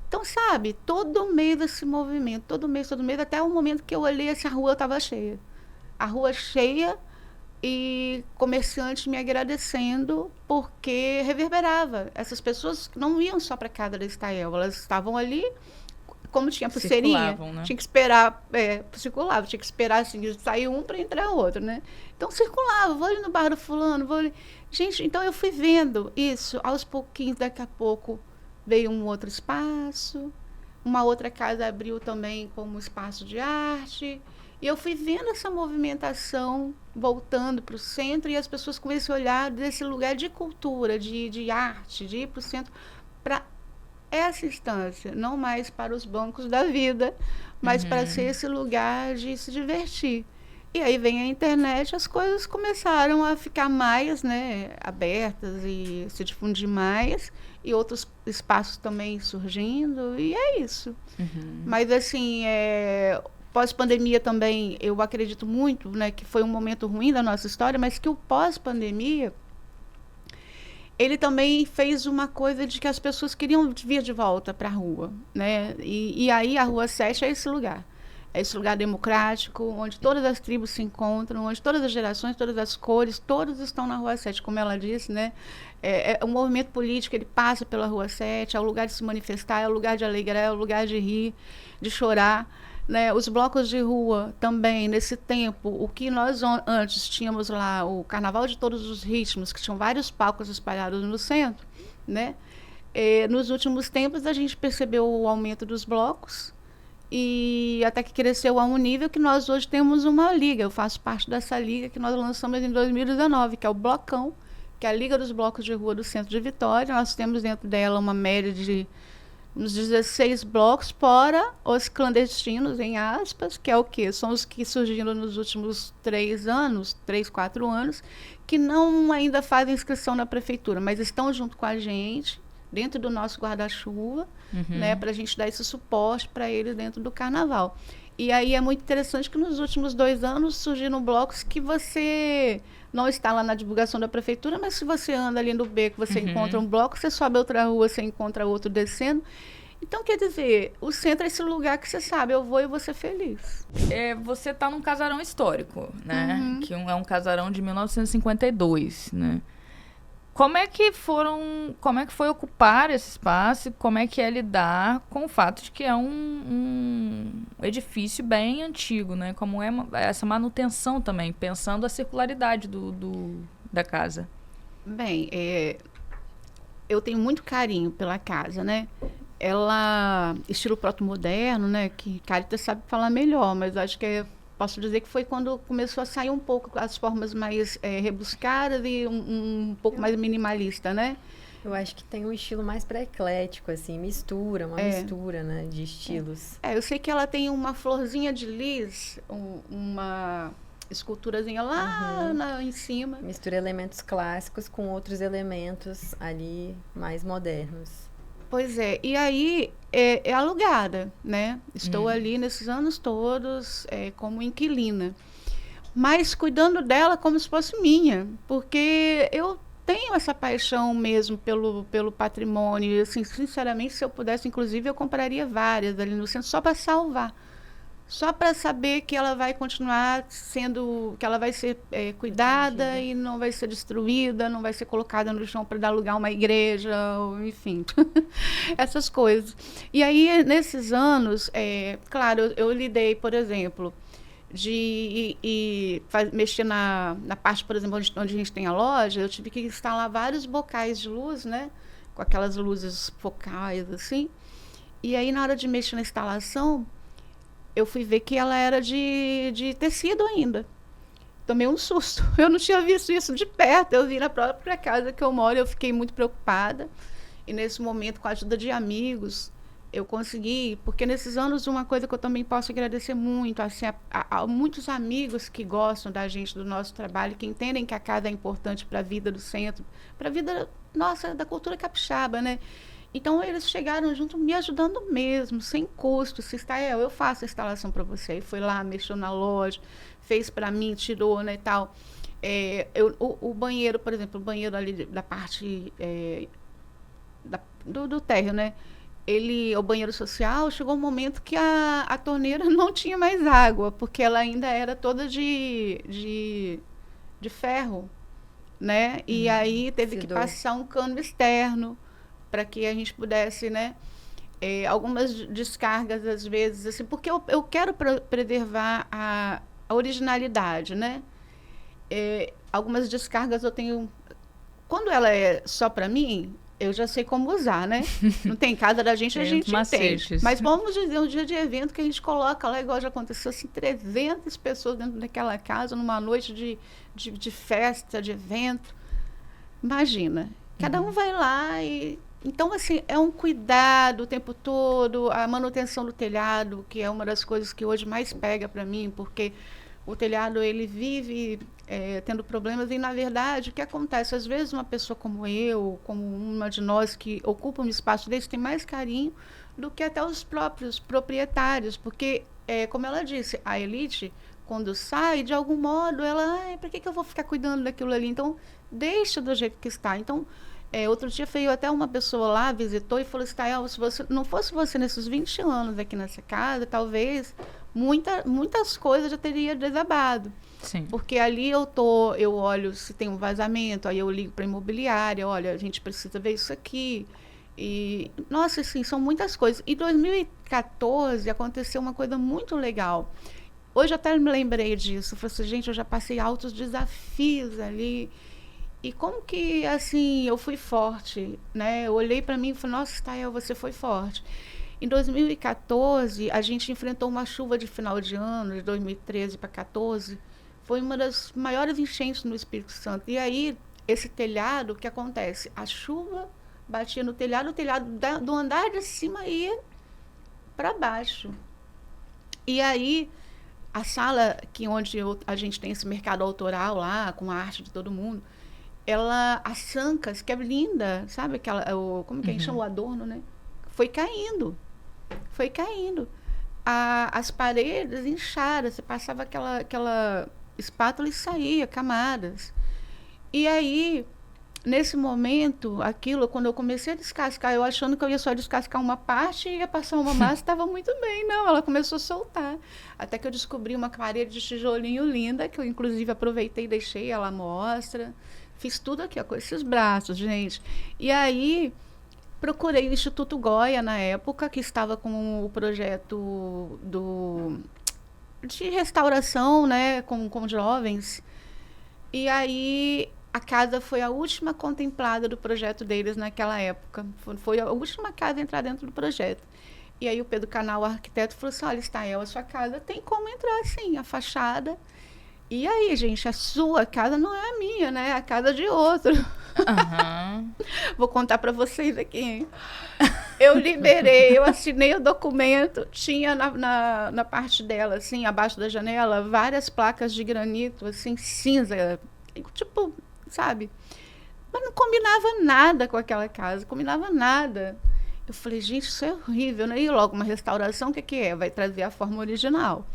Então, sabe, todo mês esse movimento, todo mês, até o momento que eu olhei, essa rua estava cheia. a rua cheia e comerciantes me agradecendo porque reverberava. Essas pessoas não iam só para a casa da Estael, elas estavam ali, como tinha pulseirinha, Né? Tinha que esperar, circulava, tinha que esperar assim, sair um para entrar outro, né? Então circulava, vou ali no bar do fulano, vou ali. Gente, então eu fui vendo isso, aos pouquinhos, daqui a pouco veio um outro espaço, uma outra casa abriu também como espaço de arte, e eu fui vendo essa movimentação voltando para o centro, e as pessoas começam a olhar desse lugar de cultura, de arte, de ir para o centro, para essa instância, não mais para os bancos da vida, mas para ser esse lugar de se divertir. E aí vem a internet, as coisas começaram a ficar mais, né, abertas e se difundir mais, e outros espaços também surgindo, e é isso. Mas, assim, pós-pandemia também, eu acredito muito, né, que foi um momento ruim da nossa história, mas que o pós-pandemia, ele também fez uma coisa de que as pessoas queriam vir de volta para a rua, né? E aí a Rua 7 é esse lugar. É esse lugar democrático, onde todas as tribos se encontram, onde todas as gerações, todas as cores, todos estão na Rua 7, como ela disse, né? O movimento político, ele passa pela Rua 7, é o lugar de se manifestar, é o lugar de alegrar, é o lugar de rir, de chorar. Né, os blocos de rua também, nesse tempo, o que nós antes tínhamos lá, o Carnaval de Todos os Ritmos, que tinham vários palcos espalhados no centro, né? Nos últimos tempos a gente percebeu o aumento dos blocos e até que cresceu a um nível que nós hoje temos uma liga. Eu faço parte dessa liga que nós lançamos em 2019, que é o Blocão, que é a Liga dos Blocos de Rua do Centro de Vitória. Nós temos dentro dela uma média de uns 16 blocos, fora os clandestinos, em aspas, que é o quê? São os que surgiram nos últimos 3, 4 anos, que não ainda fazem inscrição na prefeitura, mas estão junto com a gente, dentro do nosso guarda-chuva, né, para a gente dar esse suporte para eles dentro do carnaval. E aí é muito interessante que nos últimos 2 anos surgiram blocos que você não está lá na divulgação da prefeitura, mas se você anda ali no beco, você encontra um bloco, você sobe outra rua, você encontra outro descendo. Então, quer dizer, o centro é esse lugar que você sabe, eu vou e vou ser feliz. Você está num casarão histórico, né? Que é um casarão de 1952, né? Como é que foi ocupar esse espaço? Como é que é lidar com o fato de que é um edifício bem antigo, né? Como é essa manutenção também, pensando a circularidade da casa? Bem, eu tenho muito carinho pela casa, né? Ela, estilo proto-moderno, né? Que Caritas sabe falar melhor, mas acho que posso dizer que foi quando começou a sair um pouco as formas mais rebuscadas e um pouco mais minimalista, né? Eu acho que tem um estilo mais pré-eclético, assim, mistura, né, de estilos. Eu sei que ela tem uma florzinha de lis, uma esculturazinha lá em cima. Mistura elementos clássicos com outros elementos ali mais modernos. Pois é, e aí é alugada, né? Estou ali nesses anos todos como inquilina, mas cuidando dela como se fosse minha, porque eu tenho essa paixão mesmo pelo patrimônio. Assim, sinceramente, se eu pudesse, inclusive, eu compraria várias ali no centro só para salvar. Só para saber que ela vai continuar sendo, que ela vai ser cuidada e não vai ser destruída, não vai ser colocada no chão para dar lugar a uma igreja, ou, enfim, essas coisas. E aí, nesses anos, claro, eu lidei, por exemplo, de mexer na parte, por exemplo, onde a gente tem a loja, eu tive que instalar vários bocais de luz, né, com aquelas luzes focais, assim. E aí, na hora de mexer na instalação, eu fui ver que ela era de tecido ainda. Tomei um susto. Eu não tinha visto isso de perto. Eu vi na própria casa que eu moro, eu fiquei muito preocupada. E nesse momento, com a ajuda de amigos, eu consegui, porque nesses anos, uma coisa que eu também posso agradecer muito, assim, a muitos amigos que gostam da gente, do nosso trabalho, que entendem que a casa é importante para a vida do centro, para a vida nossa, da cultura capixaba, né? Então, eles chegaram junto me ajudando mesmo, sem custo. Se está, eu faço a instalação para você. Aí foi lá, mexeu na loja, fez para mim, tirou, né, e tal. O banheiro, por exemplo, o banheiro ali da parte do térreo, né? o banheiro social, chegou um momento que a torneira não tinha mais água, porque ela ainda era toda de ferro, né? E aí teve que passar um cano externo para que a gente pudesse, né? Algumas descargas, às vezes, assim, porque eu quero preservar a originalidade, né? Algumas descargas eu tenho... Quando ela é só para mim, eu já sei como usar, né? Não tem casa da gente, a gente entende. Mas vamos dizer, um dia de evento que a gente coloca lá, igual já aconteceu, assim, 300 pessoas dentro daquela casa, numa noite de festa, de evento. Imagina, cada um vai lá e... Então, assim, é um cuidado o tempo todo, a manutenção do telhado, que é uma das coisas que hoje mais pega para mim, porque o telhado, ele vive tendo problemas e, na verdade, o que acontece? Às vezes, uma pessoa como eu, como uma de nós que ocupa um espaço desse, tem mais carinho do que até os próprios proprietários, porque, como ela disse, a elite, quando sai, de algum modo, ela, para que eu vou ficar cuidando daquilo ali? Então, deixa do jeito que está. Então, outro dia veio até uma pessoa lá, visitou e falou assim, Tael, se você não fosse você nesses 20 anos aqui nessa casa, talvez muitas coisas já teria desabado. Sim. Porque ali eu olho se tem um vazamento, aí eu ligo para a imobiliária, olha, a gente precisa ver isso aqui. E, nossa, assim, são muitas coisas. Em 2014 aconteceu uma coisa muito legal. Hoje até me lembrei disso. Falei assim, gente, eu já passei altos desafios ali. E como que, assim, eu fui forte, né? Eu olhei para mim e falei, nossa, Tael, você foi forte. Em 2014, a gente enfrentou uma chuva de final de ano, de 2013 para 2014. Foi uma das maiores enchentes no Espírito Santo. E aí, esse telhado, o que acontece? A chuva batia no telhado, o telhado do andar de cima ia para baixo. E aí... A sala onde a gente tem esse mercado autoral lá, com a arte de todo mundo, as sancas, que é linda, sabe? Como que a gente chama o adorno, né? Foi caindo. As paredes incharam, você passava aquela espátula e saía, camadas. E aí, nesse momento, quando eu comecei a descascar, eu achando que eu ia só descascar uma parte e ia passar uma massa, estava muito bem. Não, ela começou a soltar. Até que eu descobri uma parede de tijolinho linda, que eu, inclusive, aproveitei e deixei ela à mostra. Fiz tudo aqui, ó, com esses braços, gente. E aí, procurei o Instituto Goya, na época, que estava com o projeto de restauração, né, com jovens. E aí... A casa foi a última contemplada do projeto deles naquela época. Foi a última casa a entrar dentro do projeto. E aí o Pedro Canal, o arquiteto, falou assim, olha, Tael, a sua casa tem como entrar, sim, a fachada. E aí, gente, a sua casa não é a minha, né? É a casa de outro. Vou contar para vocês aqui, hein? Eu liberei, eu assinei o documento, tinha na parte dela, assim, abaixo da janela, várias placas de granito, assim, cinza, tipo... sabe? Mas não combinava nada com aquela casa, combinava nada. Eu falei, gente, isso é horrível, né? E logo uma restauração, o que é? Vai trazer a forma original.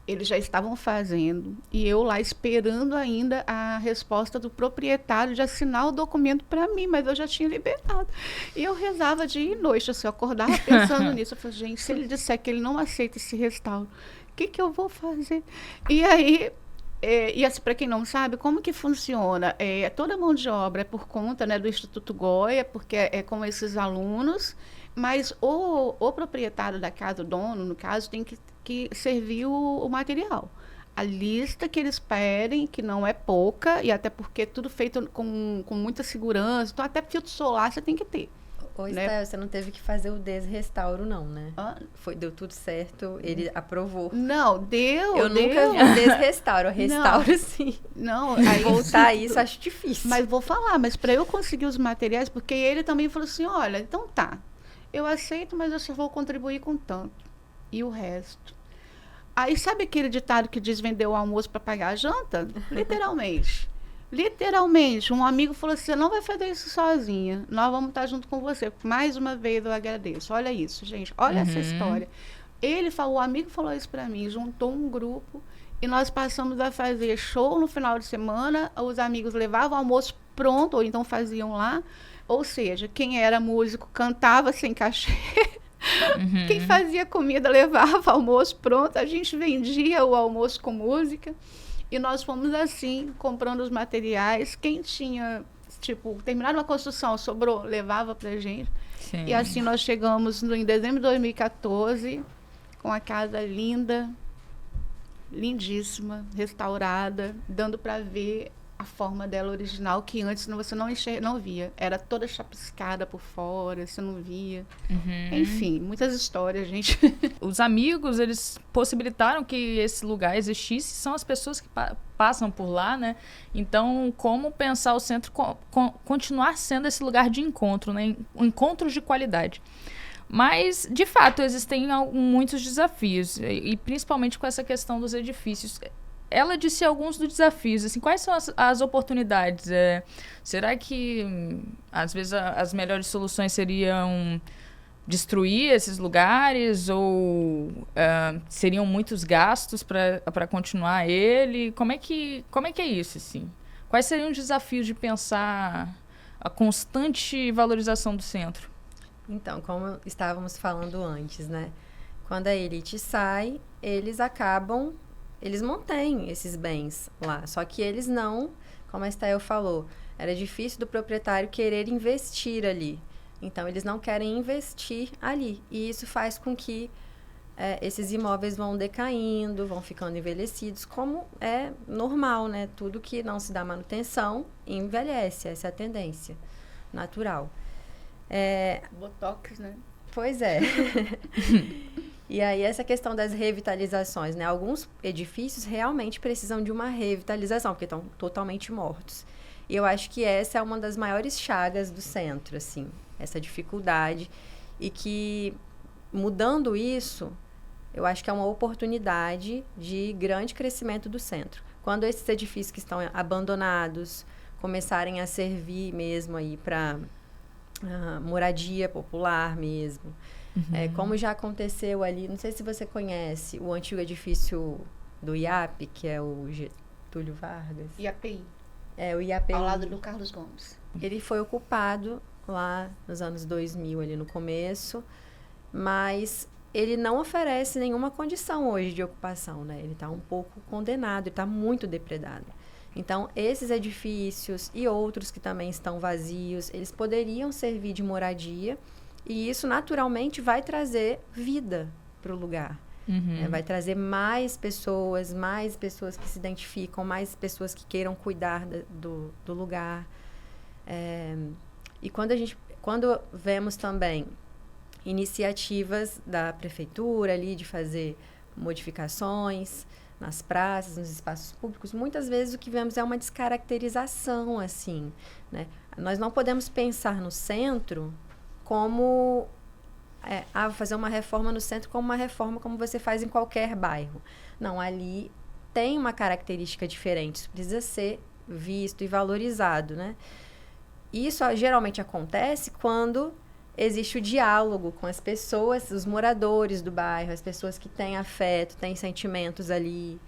Eles já estavam fazendo, e eu lá esperando ainda a resposta do proprietário de assinar o documento para mim, mas eu já tinha liberado. E eu rezava dia e noite, assim, eu acordava pensando nisso. Eu falei, gente, se ele disser que ele não aceita esse restauro, o que eu vou fazer? E aí... e assim, para quem não sabe, como que funciona? Toda a mão de obra é por conta, né, do Instituto Goya, porque é com esses alunos, mas o proprietário da casa, o dono, no caso, tem que servir o material. A lista que eles pedem, que não é pouca, e até porque é tudo feito com muita segurança, então até filtro solar você tem que ter. Oi, né? Estel, você não teve que fazer o desrestauro, não, né? Deu tudo certo, ele aprovou. Não, deu. Eu nunca vi desrestauro, restauro sim. Não, aí voltar isso acho difícil. Mas vou falar, mas para eu conseguir os materiais, porque ele também falou assim, olha, então tá, eu aceito, mas eu só vou contribuir com tanto. E o resto? Aí sabe aquele ditado que diz vender o almoço para pagar a janta? Literalmente. Literalmente, um amigo falou assim, você não vai fazer isso sozinha, nós vamos estar junto com você. Mais uma vez eu agradeço. Olha isso, gente, olha essa história. O amigo falou isso para mim, juntou um grupo e nós passamos a fazer show no final de semana, os amigos levavam o almoço pronto, ou então faziam lá. Ou seja, quem era músico cantava sem cachê Quem fazia comida levava almoço pronto, a gente vendia o almoço com música. E nós fomos assim, comprando os materiais. Quem tinha, tipo, terminado uma construção, sobrou, levava pra gente. Sim. E assim nós chegamos em dezembro de 2014, com a casa linda, lindíssima, restaurada, dando para ver a forma dela original, que antes você não via. Era toda chapiscada por fora, você não via. Enfim, muitas histórias, gente. Os amigos, eles possibilitaram que esse lugar existisse, são as pessoas que passam por lá, né? Então, como pensar o centro continuar sendo esse lugar de encontro, né? Encontros de qualidade. Mas, de fato, existem muitos desafios, e principalmente com essa questão dos edifícios. Ela disse alguns dos desafios, assim, quais são as oportunidades? Será que, às vezes, as melhores soluções seriam destruir esses lugares ou seriam muitos gastos para continuar ele? Como é que é isso, assim? Quais seriam os desafios de pensar a constante valorização do centro? Então, como estávamos falando antes, né? Quando a elite sai, eles mantêm esses bens lá. Só que eles não, como a Estael falou, era difícil do proprietário querer investir ali. Então, eles não querem investir ali. E isso faz com que esses imóveis vão decaindo, vão ficando envelhecidos, como é normal, né? Tudo que não se dá manutenção envelhece, essa é a tendência natural. Botox, né? Pois é. E aí, essa questão das revitalizações, né? Alguns edifícios realmente precisam de uma revitalização, porque estão totalmente mortos. E eu acho que essa é uma das maiores chagas do centro, assim, essa dificuldade. E que, mudando isso, eu acho que é uma oportunidade de grande crescimento do centro. Quando esses edifícios que estão abandonados começarem a servir mesmo aí para moradia popular mesmo. Como já aconteceu ali, não sei se você conhece o antigo edifício do IAP, que é o Getúlio Vargas. IAPI. O IAPI. Ao lado do Carlos Gomes. Ele foi ocupado lá nos anos 2000, ali no começo, mas ele não oferece nenhuma condição hoje de ocupação, né? Ele está um pouco condenado, ele está muito depredado. Então, esses edifícios e outros que também estão vazios, eles poderiam servir de moradia e isso, naturalmente, vai trazer vida para o lugar. Vai trazer mais pessoas que se identificam, mais pessoas que queiram cuidar do lugar. E quando vemos também iniciativas da prefeitura ali de fazer modificações nas praças, nos espaços públicos, muitas vezes o que vemos é uma descaracterização, assim, né? Nós não podemos pensar no centro como fazer uma reforma no centro como uma reforma como você faz em qualquer bairro. Não, ali tem uma característica diferente, isso precisa ser visto e valorizado, né? Isso geralmente acontece quando existe o diálogo com as pessoas, os moradores do bairro, as pessoas que têm afeto, têm sentimentos ali,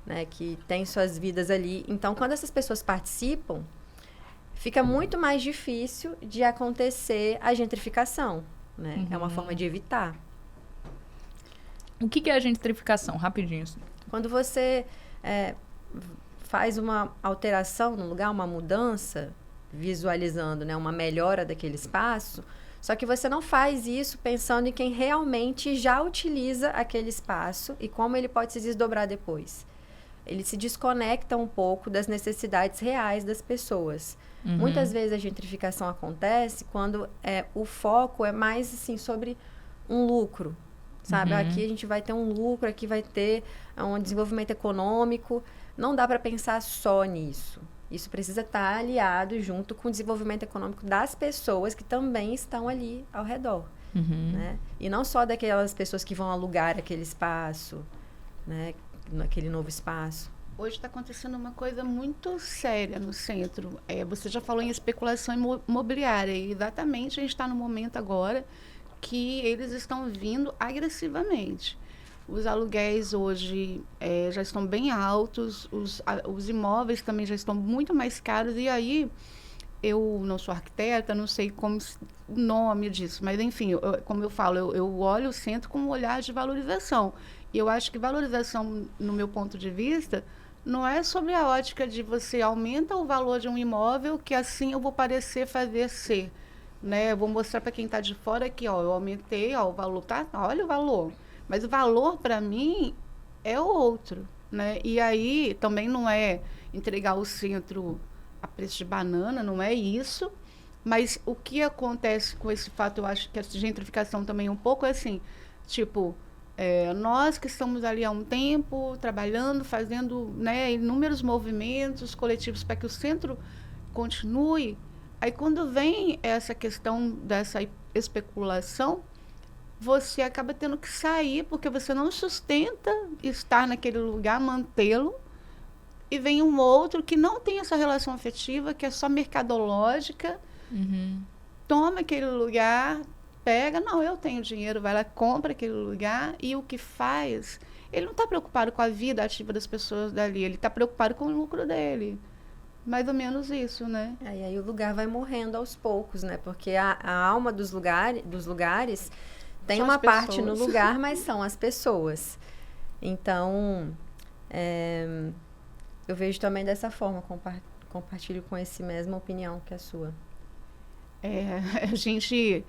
né, que têm suas vidas ali. Então, quando essas pessoas participam, fica muito mais difícil de acontecer a gentrificação, né? É uma forma de evitar. O que é a gentrificação? Rapidinho. Quando você faz uma alteração no lugar, uma mudança, visualizando, né, uma melhora daquele espaço, só que você não faz isso pensando em quem realmente já utiliza aquele espaço e como ele pode se desdobrar depois. Ele se desconecta um pouco das necessidades reais das pessoas. Muitas vezes a gentrificação acontece quando o foco é mais assim, sobre um lucro. Sabe? Aqui a gente vai ter um lucro, aqui vai ter um desenvolvimento econômico. Não dá para pensar só nisso. Isso precisa estar aliado junto com o desenvolvimento econômico das pessoas que também estão ali ao redor. Né? E não só daquelas pessoas que vão alugar aquele espaço, né? Naquele novo espaço. Hoje está acontecendo uma coisa muito séria no centro. Você já falou em especulação imobiliária. E exatamente, a gente está no momento agora que eles estão vindo agressivamente. Os aluguéis hoje já estão bem altos, os imóveis também já estão muito mais caros. E aí, eu não sou arquiteta, não sei como o nome disso, mas enfim, como eu falo, eu olho o centro com um olhar de valorização. E eu acho que valorização, no meu ponto de vista, não é sobre a ótica de você aumenta o valor de um imóvel, que assim eu vou parecer fazer ser. Né? Eu vou mostrar para quem está de fora que eu aumentei, o valor, tá? Olha o valor. Mas o valor, para mim, é o outro. Né? E aí também não é entregar o centro a preço de banana, não é isso. Mas o que acontece com esse fato, eu acho que a gentrificação também um pouco é assim, tipo, nós que estamos ali há um tempo, trabalhando, fazendo, né, inúmeros movimentos coletivos para que o centro continue, aí quando vem essa questão dessa especulação, você acaba tendo que sair, porque você não sustenta estar naquele lugar, mantê-lo, e vem um outro que não tem essa relação afetiva, que é só mercadológica, toma aquele lugar, pega, não, eu tenho dinheiro, vai lá, compra aquele lugar, e o que faz, ele não está preocupado com a vida ativa das pessoas dali, ele está preocupado com o lucro dele. Mais ou menos isso, né? E aí o lugar vai morrendo aos poucos, né? Porque a alma dos lugares tem São uma as parte no pessoas. lugar, mas são as pessoas. Então, eu vejo também dessa forma, compartilho com essa mesma opinião que a sua. A gente,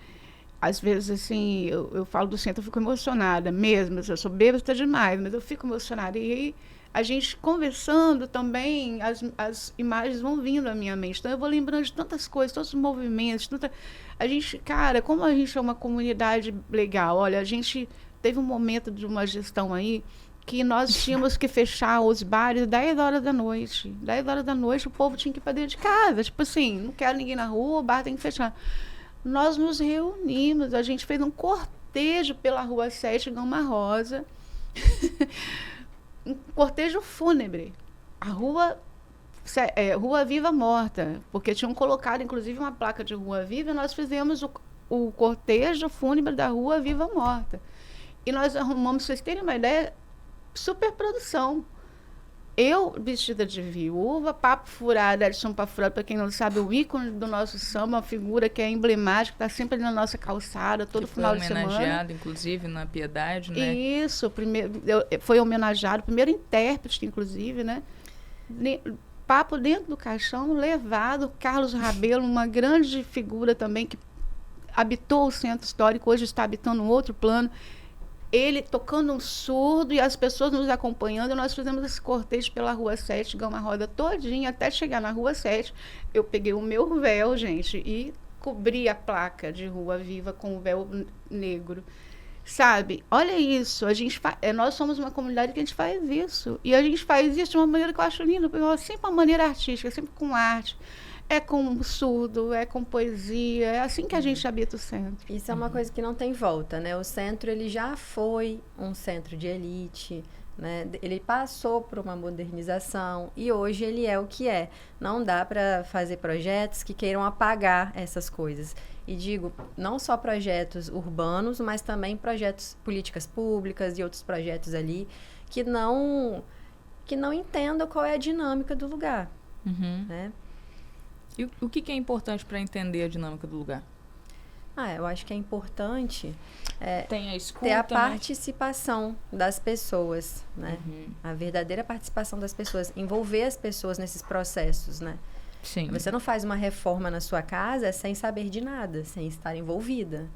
às vezes, assim, eu falo do centro, eu fico emocionada mesmo. Eu sou bêbada demais, mas eu fico emocionada. E aí, a gente conversando também, as imagens vão vindo à minha mente. Então, eu vou lembrando de tantas coisas, todos os movimentos. A gente, cara, como a gente é uma comunidade legal. Olha, a gente teve um momento de uma gestão aí que nós tínhamos que fechar os bares 10 horas da noite. 10 horas da noite, o povo tinha que ir para dentro de casa. Tipo assim, não quero ninguém na rua, o bar tem que fechar. Nós nos reunimos, a gente fez um cortejo pela Rua 7, Gama Rosa. Um cortejo fúnebre. A Rua Viva Morta, porque tinham colocado, inclusive, uma placa de Rua Viva, e nós fizemos o cortejo fúnebre da Rua Viva Morta. E nós arrumamos, vocês terem uma ideia, superprodução. Eu, vestida de viúva, papo furado, Edson Papo Furado, para quem não sabe, o ícone do nosso samba, uma figura que é emblemática, está sempre ali na nossa calçada, todo final de semana. Foi homenageado, inclusive, na Piedade, né? Isso, foi homenageado, primeiro intérprete, inclusive, né? Papo dentro do caixão, levado, Carlos Rabelo, uma grande figura também, que habitou o centro histórico, hoje está habitando um outro plano. Ele tocando um surdo e as pessoas nos acompanhando, e nós fizemos esse cortejo pela Rua 7, Gama Roda todinha, até chegar na Rua 7. Eu peguei o meu véu, gente, e cobri a placa de Rua Viva com o véu negro. Sabe? Olha isso, nós somos uma comunidade que a gente faz isso. E a gente faz isso de uma maneira que eu acho linda, sempre uma maneira artística, sempre com arte. É com surdo, é com poesia, é assim que a gente habita o centro. Isso é uma coisa que não tem volta, né? O centro, ele já foi um centro de elite, né? Ele passou por uma modernização e hoje ele é o que é. Não dá para fazer projetos que queiram apagar essas coisas. E digo, não só projetos urbanos, mas também projetos, políticas públicas e outros projetos ali que não entendam qual é a dinâmica do lugar, né? E o que é importante para entender a dinâmica do lugar? Eu acho que é importante Tem a escuta, ter a né? participação das pessoas, né? A verdadeira participação das pessoas, envolver as pessoas nesses processos, né? Sim. Você não faz uma reforma na sua casa sem saber de nada, sem estar envolvida.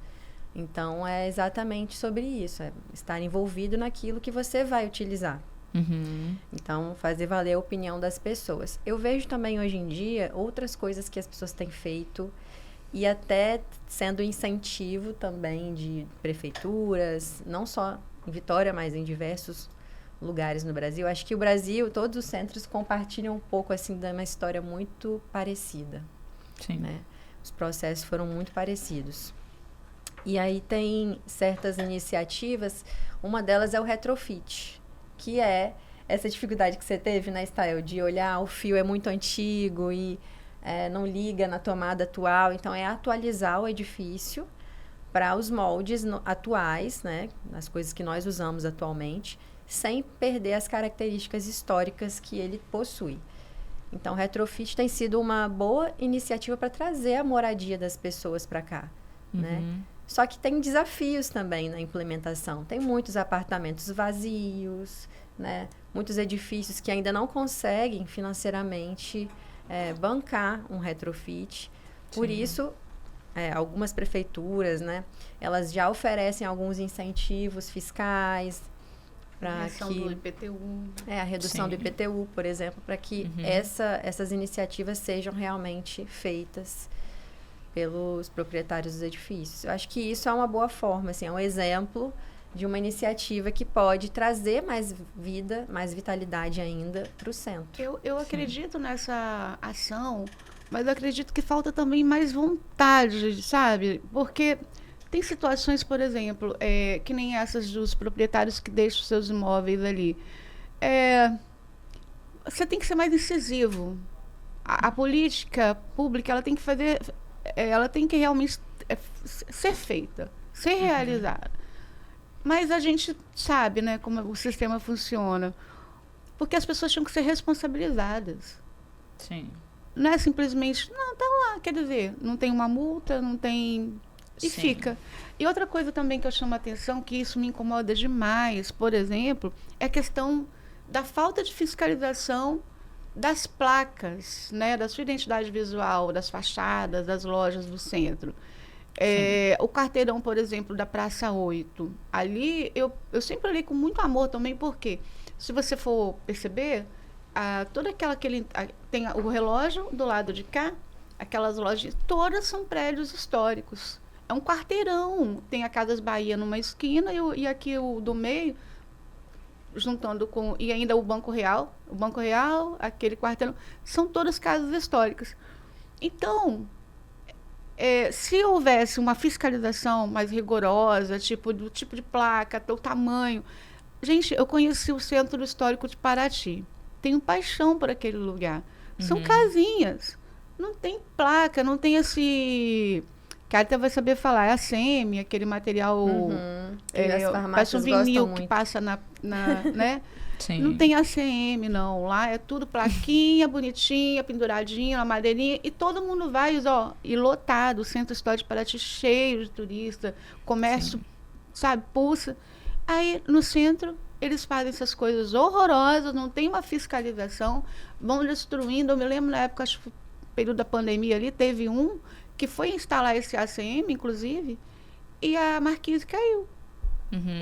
Então, é exatamente sobre isso, é estar envolvido naquilo que você vai utilizar. Então, fazer valer a opinião das pessoas. Eu vejo também hoje em dia outras coisas que as pessoas têm feito e até sendo incentivo também de prefeituras, não só em Vitória, mas em diversos lugares no Brasil. Acho que o Brasil, todos os centros compartilham um pouco assim de uma história muito parecida. Sim. Né? Os processos foram muito parecidos. E aí tem certas iniciativas, uma delas é o retrofit, que é essa dificuldade que você teve, né, Stael, de olhar o fio é muito antigo e não liga na tomada atual. Então, é atualizar o edifício para os moldes atuais, né, as coisas que nós usamos atualmente, sem perder as características históricas que ele possui. Então, o retrofit tem sido uma boa iniciativa para trazer a moradia das pessoas para cá, né? Só que tem desafios também na implementação. Tem muitos apartamentos vazios, né? Muitos edifícios que ainda não conseguem financeiramente bancar um retrofit. Por isso, algumas prefeituras, né? Elas já oferecem alguns incentivos fiscais para que... redução do IPTU. a redução do IPTU, por exemplo, para que essas iniciativas sejam realmente feitas pelos proprietários dos edifícios. Eu acho que isso é uma boa forma, assim, é um exemplo de uma iniciativa que pode trazer mais vida, mais vitalidade ainda para o centro. Eu acredito nessa ação, mas eu acredito que falta também mais vontade, sabe? Porque tem situações, por exemplo, que nem essas dos proprietários que deixam seus imóveis ali. Você tem que ser mais incisivo. A política pública, ela tem que fazer... ela tem que realmente ser feita, ser realizada. Mas a gente sabe, né, como o sistema funciona. Porque as pessoas tinham que ser responsabilizadas. Sim. Não é simplesmente, não, tá lá, quer dizer, não tem uma multa, não tem... E Sim. fica. E outra coisa também que eu chamo a atenção, que isso me incomoda demais, por exemplo, é a questão da falta de fiscalização das placas, né, da sua identidade visual, das fachadas, das lojas do centro. O carteirão, por exemplo, da Praça 8. Ali, eu sempre olhei com muito amor também, porque se você for perceber, toda tem o relógio do lado de cá, aquelas lojas, todas são prédios históricos. É um quarteirão. Tem a Casas Bahia numa esquina e aqui o do meio, juntando com... E ainda o Banco Real, aquele quarteirão, são todas casas históricas. Então, se houvesse uma fiscalização mais rigorosa, do tipo de placa, do tamanho... Gente, eu conheci o Centro Histórico de Paraty. Tenho paixão por aquele lugar. São casinhas. Não tem placa, não tem esse... Que até vai saber falar, é a SEMI, aquele material... parece um vinil que passa né? Sim. Não tem ACM, não. Lá é tudo plaquinha, bonitinha, penduradinha, uma madeirinha. E todo mundo vai, e lotado. O Centro Histórico de Paraty cheio de turista. Comércio, sabe, pulsa. Aí, no centro, eles fazem essas coisas horrorosas, não tem uma fiscalização, vão destruindo. Eu me lembro, na época, acho que no período da pandemia ali, teve um que foi instalar esse ACM, inclusive, e a marquise caiu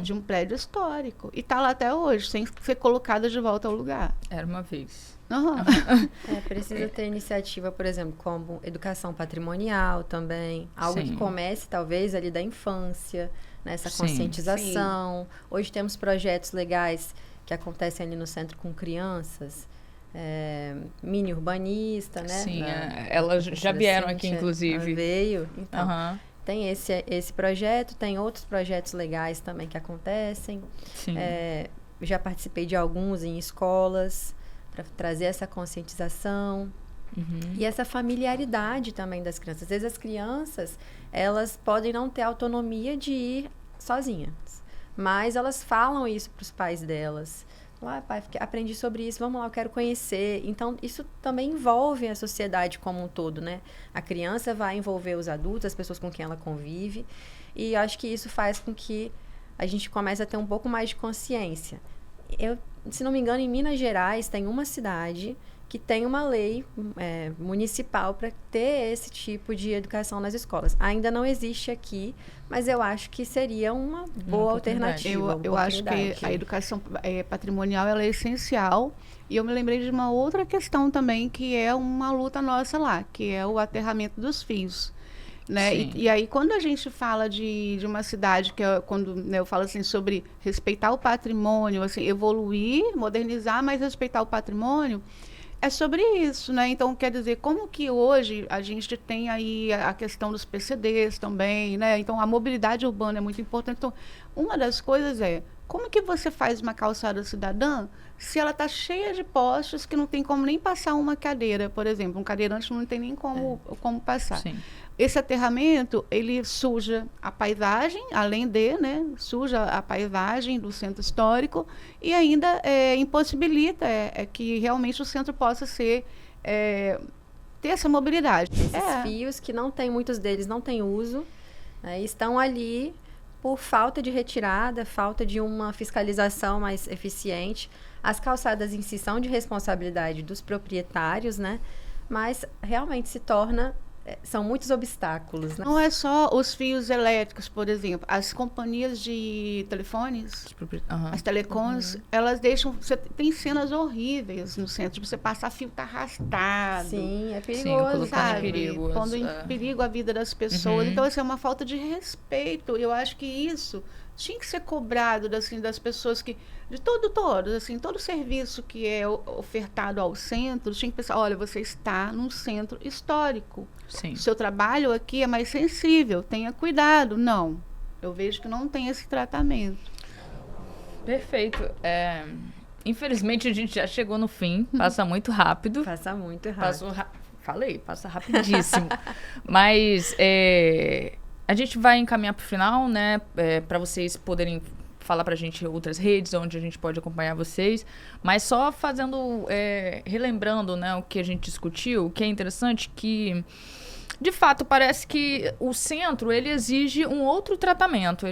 de um prédio histórico. E está lá até hoje, sem ser colocada de volta ao lugar. Era uma vez. Precisa ter iniciativa, por exemplo, como educação patrimonial também. Algo que comece, talvez, ali da infância, nessa conscientização. Hoje temos projetos legais que acontecem ali no centro com crianças. Mini urbanista, né? Sim, elas já vieram aqui, inclusive. Veio, então. Tem esse projeto, tem outros projetos legais também que acontecem. Sim. Já participei de alguns em escolas, para trazer essa conscientização. E essa familiaridade também das crianças. Às vezes as crianças, elas podem não ter autonomia de ir sozinhas, mas elas falam isso para os pais delas. Pai, aprendi sobre isso, vamos lá, eu quero conhecer. Então, isso também envolve a sociedade como um todo, né? A criança vai envolver os adultos, as pessoas com quem ela convive. E acho que isso faz com que a gente comece a ter um pouco mais de consciência. Se não me engano, em Minas Gerais, tem uma cidade que tem uma lei municipal para ter esse tipo de educação nas escolas. Ainda não existe aqui, mas eu acho que seria uma boa alternativa. Eu acho que a educação patrimonial ela é essencial. E eu me lembrei de uma outra questão também, que é uma luta nossa lá, que é o aterramento dos fios. Né? E aí, quando a gente fala de uma cidade, quando eu falo assim, sobre respeitar o patrimônio, assim, evoluir, modernizar, mas respeitar o patrimônio, é sobre isso, né? Então, quer dizer, como que hoje a gente tem aí a questão dos PCDs também, né? Então, a mobilidade urbana é muito importante. Então, uma das coisas como que você faz uma calçada cidadã se ela está cheia de postes que não tem como nem passar uma cadeira, por exemplo. Um cadeirante não tem nem como passar. Sim. Esse aterramento, ele suja a paisagem, além de, né, suja a paisagem do centro histórico e ainda impossibilita que realmente o centro possa ser ter essa mobilidade. Esses fios que não tem, muitos deles não têm uso, né, estão ali por falta de retirada, falta de uma fiscalização mais eficiente. As calçadas em si são de responsabilidade dos proprietários, né? Mas realmente se torna... São muitos obstáculos, né? Não é só os fios elétricos, por exemplo. As companhias de telefones, as telecoms, elas deixam... tem cenas horríveis no centro, de você passar fio tá arrastado. Sim, é perigoso, sabe? Perigo, Pondo em perigo a vida das pessoas. Então, assim, é uma falta de respeito. Eu acho que isso tinha que ser cobrado, assim, das pessoas que... De todos, assim, todo serviço que é ofertado ao centro, tinha que pensar, olha, você está num centro histórico. Sim. O seu trabalho aqui é mais sensível, tenha cuidado. Não, eu vejo que não tem esse tratamento. Perfeito. Infelizmente, a gente já chegou no fim, passa muito rápido. Passa muito rápido. Passa rapidíssimo. Mas a gente vai encaminhar para o final, né, para vocês poderem falar pra gente outras redes onde a gente pode acompanhar vocês, mas só relembrando, né, o que a gente discutiu, o que é interessante que, de fato, parece que o centro, ele exige um outro tratamento.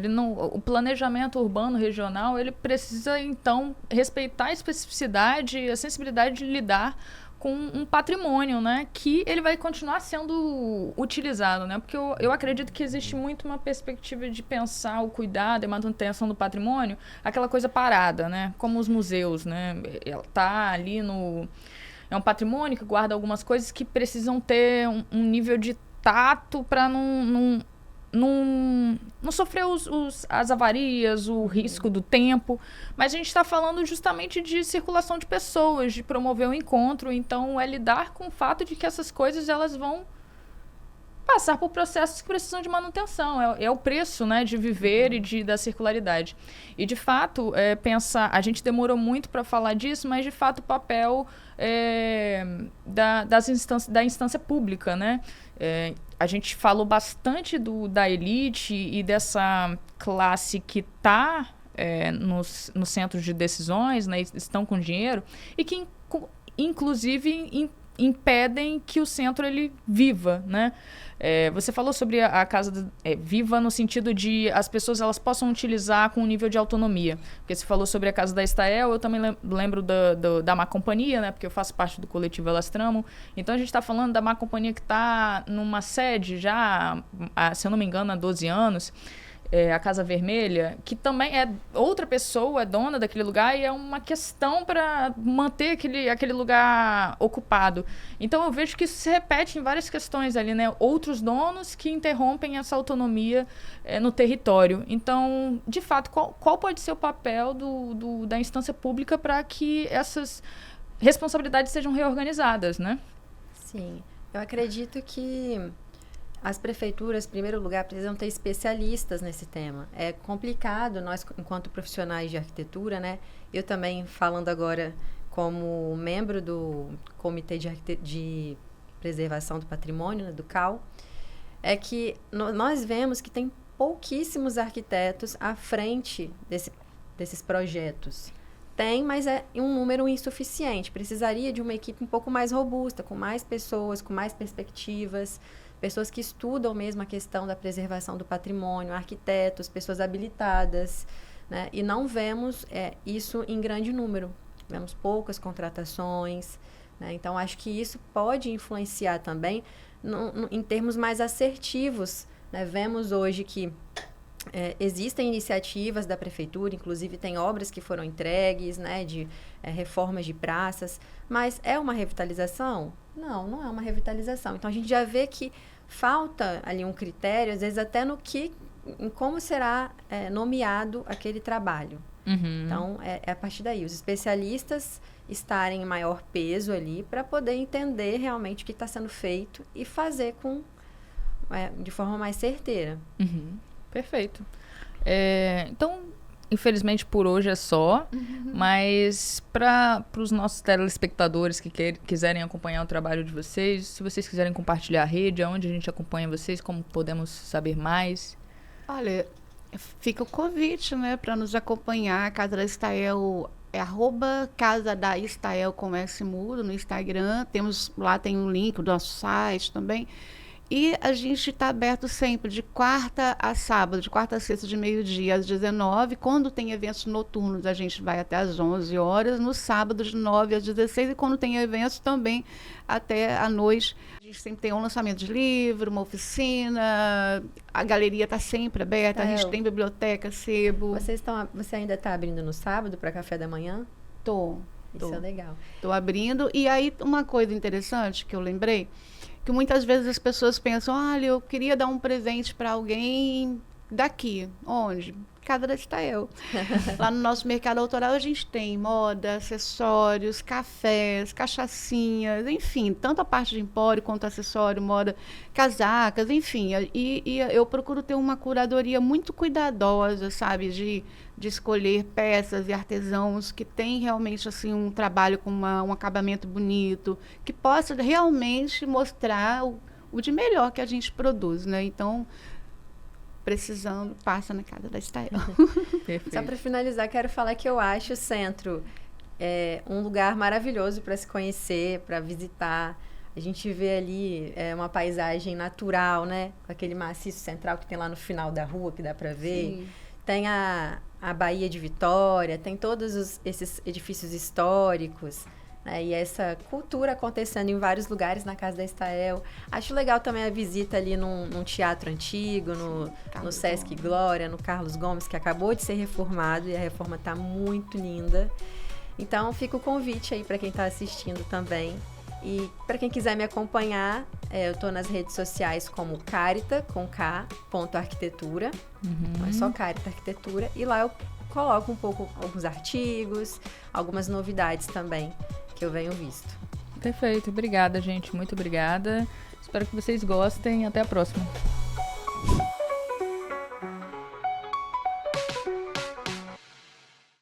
O planejamento urbano regional, ele precisa, então, respeitar a especificidade e a sensibilidade de lidar com um patrimônio, né, que ele vai continuar sendo utilizado, né, porque eu acredito que existe muito uma perspectiva de pensar o cuidado e manutenção do patrimônio, aquela coisa parada, né, como os museus, né, ela tá ali é um patrimônio que guarda algumas coisas que precisam ter um nível de tato para não sofrer as avarias, o risco do tempo, mas a gente está falando justamente de circulação de pessoas, de promover o encontro, então é lidar com o fato de que essas coisas elas vão passar por processos que precisam de manutenção, é o preço, né, de viver e da circularidade. E de fato, a gente demorou muito para falar disso, mas de fato o papel da instância pública, né? A gente falou bastante da elite e dessa classe que está nos centros de decisões, né, estão com dinheiro, e que, inclusive, impedem que o centro ele viva, né? Você falou sobre a casa viva no sentido de as pessoas elas possam utilizar com um nível de autonomia. Porque você falou sobre a casa da Estael, eu também lembro da Má Companhia, né? Porque eu faço parte do coletivo Elas Tramam. Então a gente está falando da Má Companhia que está numa sede já, se eu não me engano, há 12 anos. A Casa Vermelha, que também outra pessoa é dona daquele lugar e é uma questão para manter aquele lugar ocupado. Então eu vejo que isso se repete em várias questões ali, né? Outros donos que interrompem essa autonomia no território. Então, de fato, qual pode ser o papel da instância pública para que essas responsabilidades sejam reorganizadas, né? Sim, eu acredito que as prefeituras, em primeiro lugar, precisam ter especialistas nesse tema. É complicado, nós, enquanto profissionais de arquitetura, né? Eu também, falando agora como membro do Comitê de Preservação do Patrimônio, né, do CAL, é que nós vemos que tem pouquíssimos arquitetos à frente desses projetos. Tem, mas é um número insuficiente. Precisaria de uma equipe um pouco mais robusta, com mais pessoas, com mais perspectivas, pessoas que estudam mesmo a questão da preservação do patrimônio, arquitetos, pessoas habilitadas, né? E não vemos isso em grande número. Vemos poucas contratações, né? Então, acho que isso pode influenciar também em termos mais assertivos, né? Vemos hoje que existem iniciativas da prefeitura, inclusive tem obras que foram entregues, né, de reformas de praças, mas é uma revitalização? Não, não é uma revitalização. Então, a gente já vê que falta ali um critério, às vezes até em como será nomeado aquele trabalho. Uhum. Então, é a partir daí, os especialistas estarem em maior peso ali para poder entender realmente o que está sendo feito e fazer de forma mais certeira. Uhum. Perfeito. Então, infelizmente por hoje é só, mas para os nossos telespectadores que quiserem acompanhar o trabalho de vocês, se vocês quiserem compartilhar a rede, aonde a gente acompanha vocês, como podemos saber mais? Olha, fica o convite, né, para nos acompanhar. A Casa da Estael é @casa da Estael com S mudo no Instagram. Lá tem um link do nosso site também. E a gente está aberto sempre, de quarta a sábado, de quarta a sexta, de meio-dia às 19. Quando tem eventos noturnos, a gente vai até às 11 horas. No sábado, de 9 às 16. E quando tem eventos, também até à noite. A gente sempre tem um lançamento de livro, uma oficina. A galeria está sempre aberta. A gente tem biblioteca, sebo. Você ainda está abrindo no sábado para café da manhã? Isso é legal. Estou abrindo. E aí, uma coisa interessante que eu lembrei, que muitas vezes as pessoas pensam, olha, eu queria dar um presente para alguém daqui. Onde? Casa da Estael. Lá no nosso mercado autoral a gente tem moda, acessórios, cafés, cachaçinhas, enfim, tanto a parte de empório quanto acessório, moda, casacas, enfim. E eu procuro ter uma curadoria muito cuidadosa, sabe, de escolher peças e artesãos que têm realmente assim um trabalho com um acabamento bonito, que possa realmente mostrar o de melhor que a gente produz, né? Então, precisando, passa na Casa da Estael. Só para finalizar, quero falar que eu acho o centro um lugar maravilhoso para se conhecer, para visitar. A gente vê ali uma paisagem natural, né? Com aquele maciço central que tem lá no final da rua, que dá para ver. Sim. Tem a Baía de Vitória, tem todos esses edifícios históricos, né? E essa cultura acontecendo em vários lugares na Casa da Estael. Acho legal também a visita ali num teatro antigo, no Sesc Glória, no Carlos Gomes, que acabou de ser reformado e a reforma está muito linda. Então, fica o convite aí para quem está assistindo também. E para quem quiser me acompanhar, eu estou nas redes sociais como Carita, com K, .arquitetura. Não é só Carita Arquitetura. E lá eu coloco alguns artigos, algumas novidades também que eu venho visto. Perfeito, obrigada, gente. Muito obrigada. Espero que vocês gostem. Até a próxima.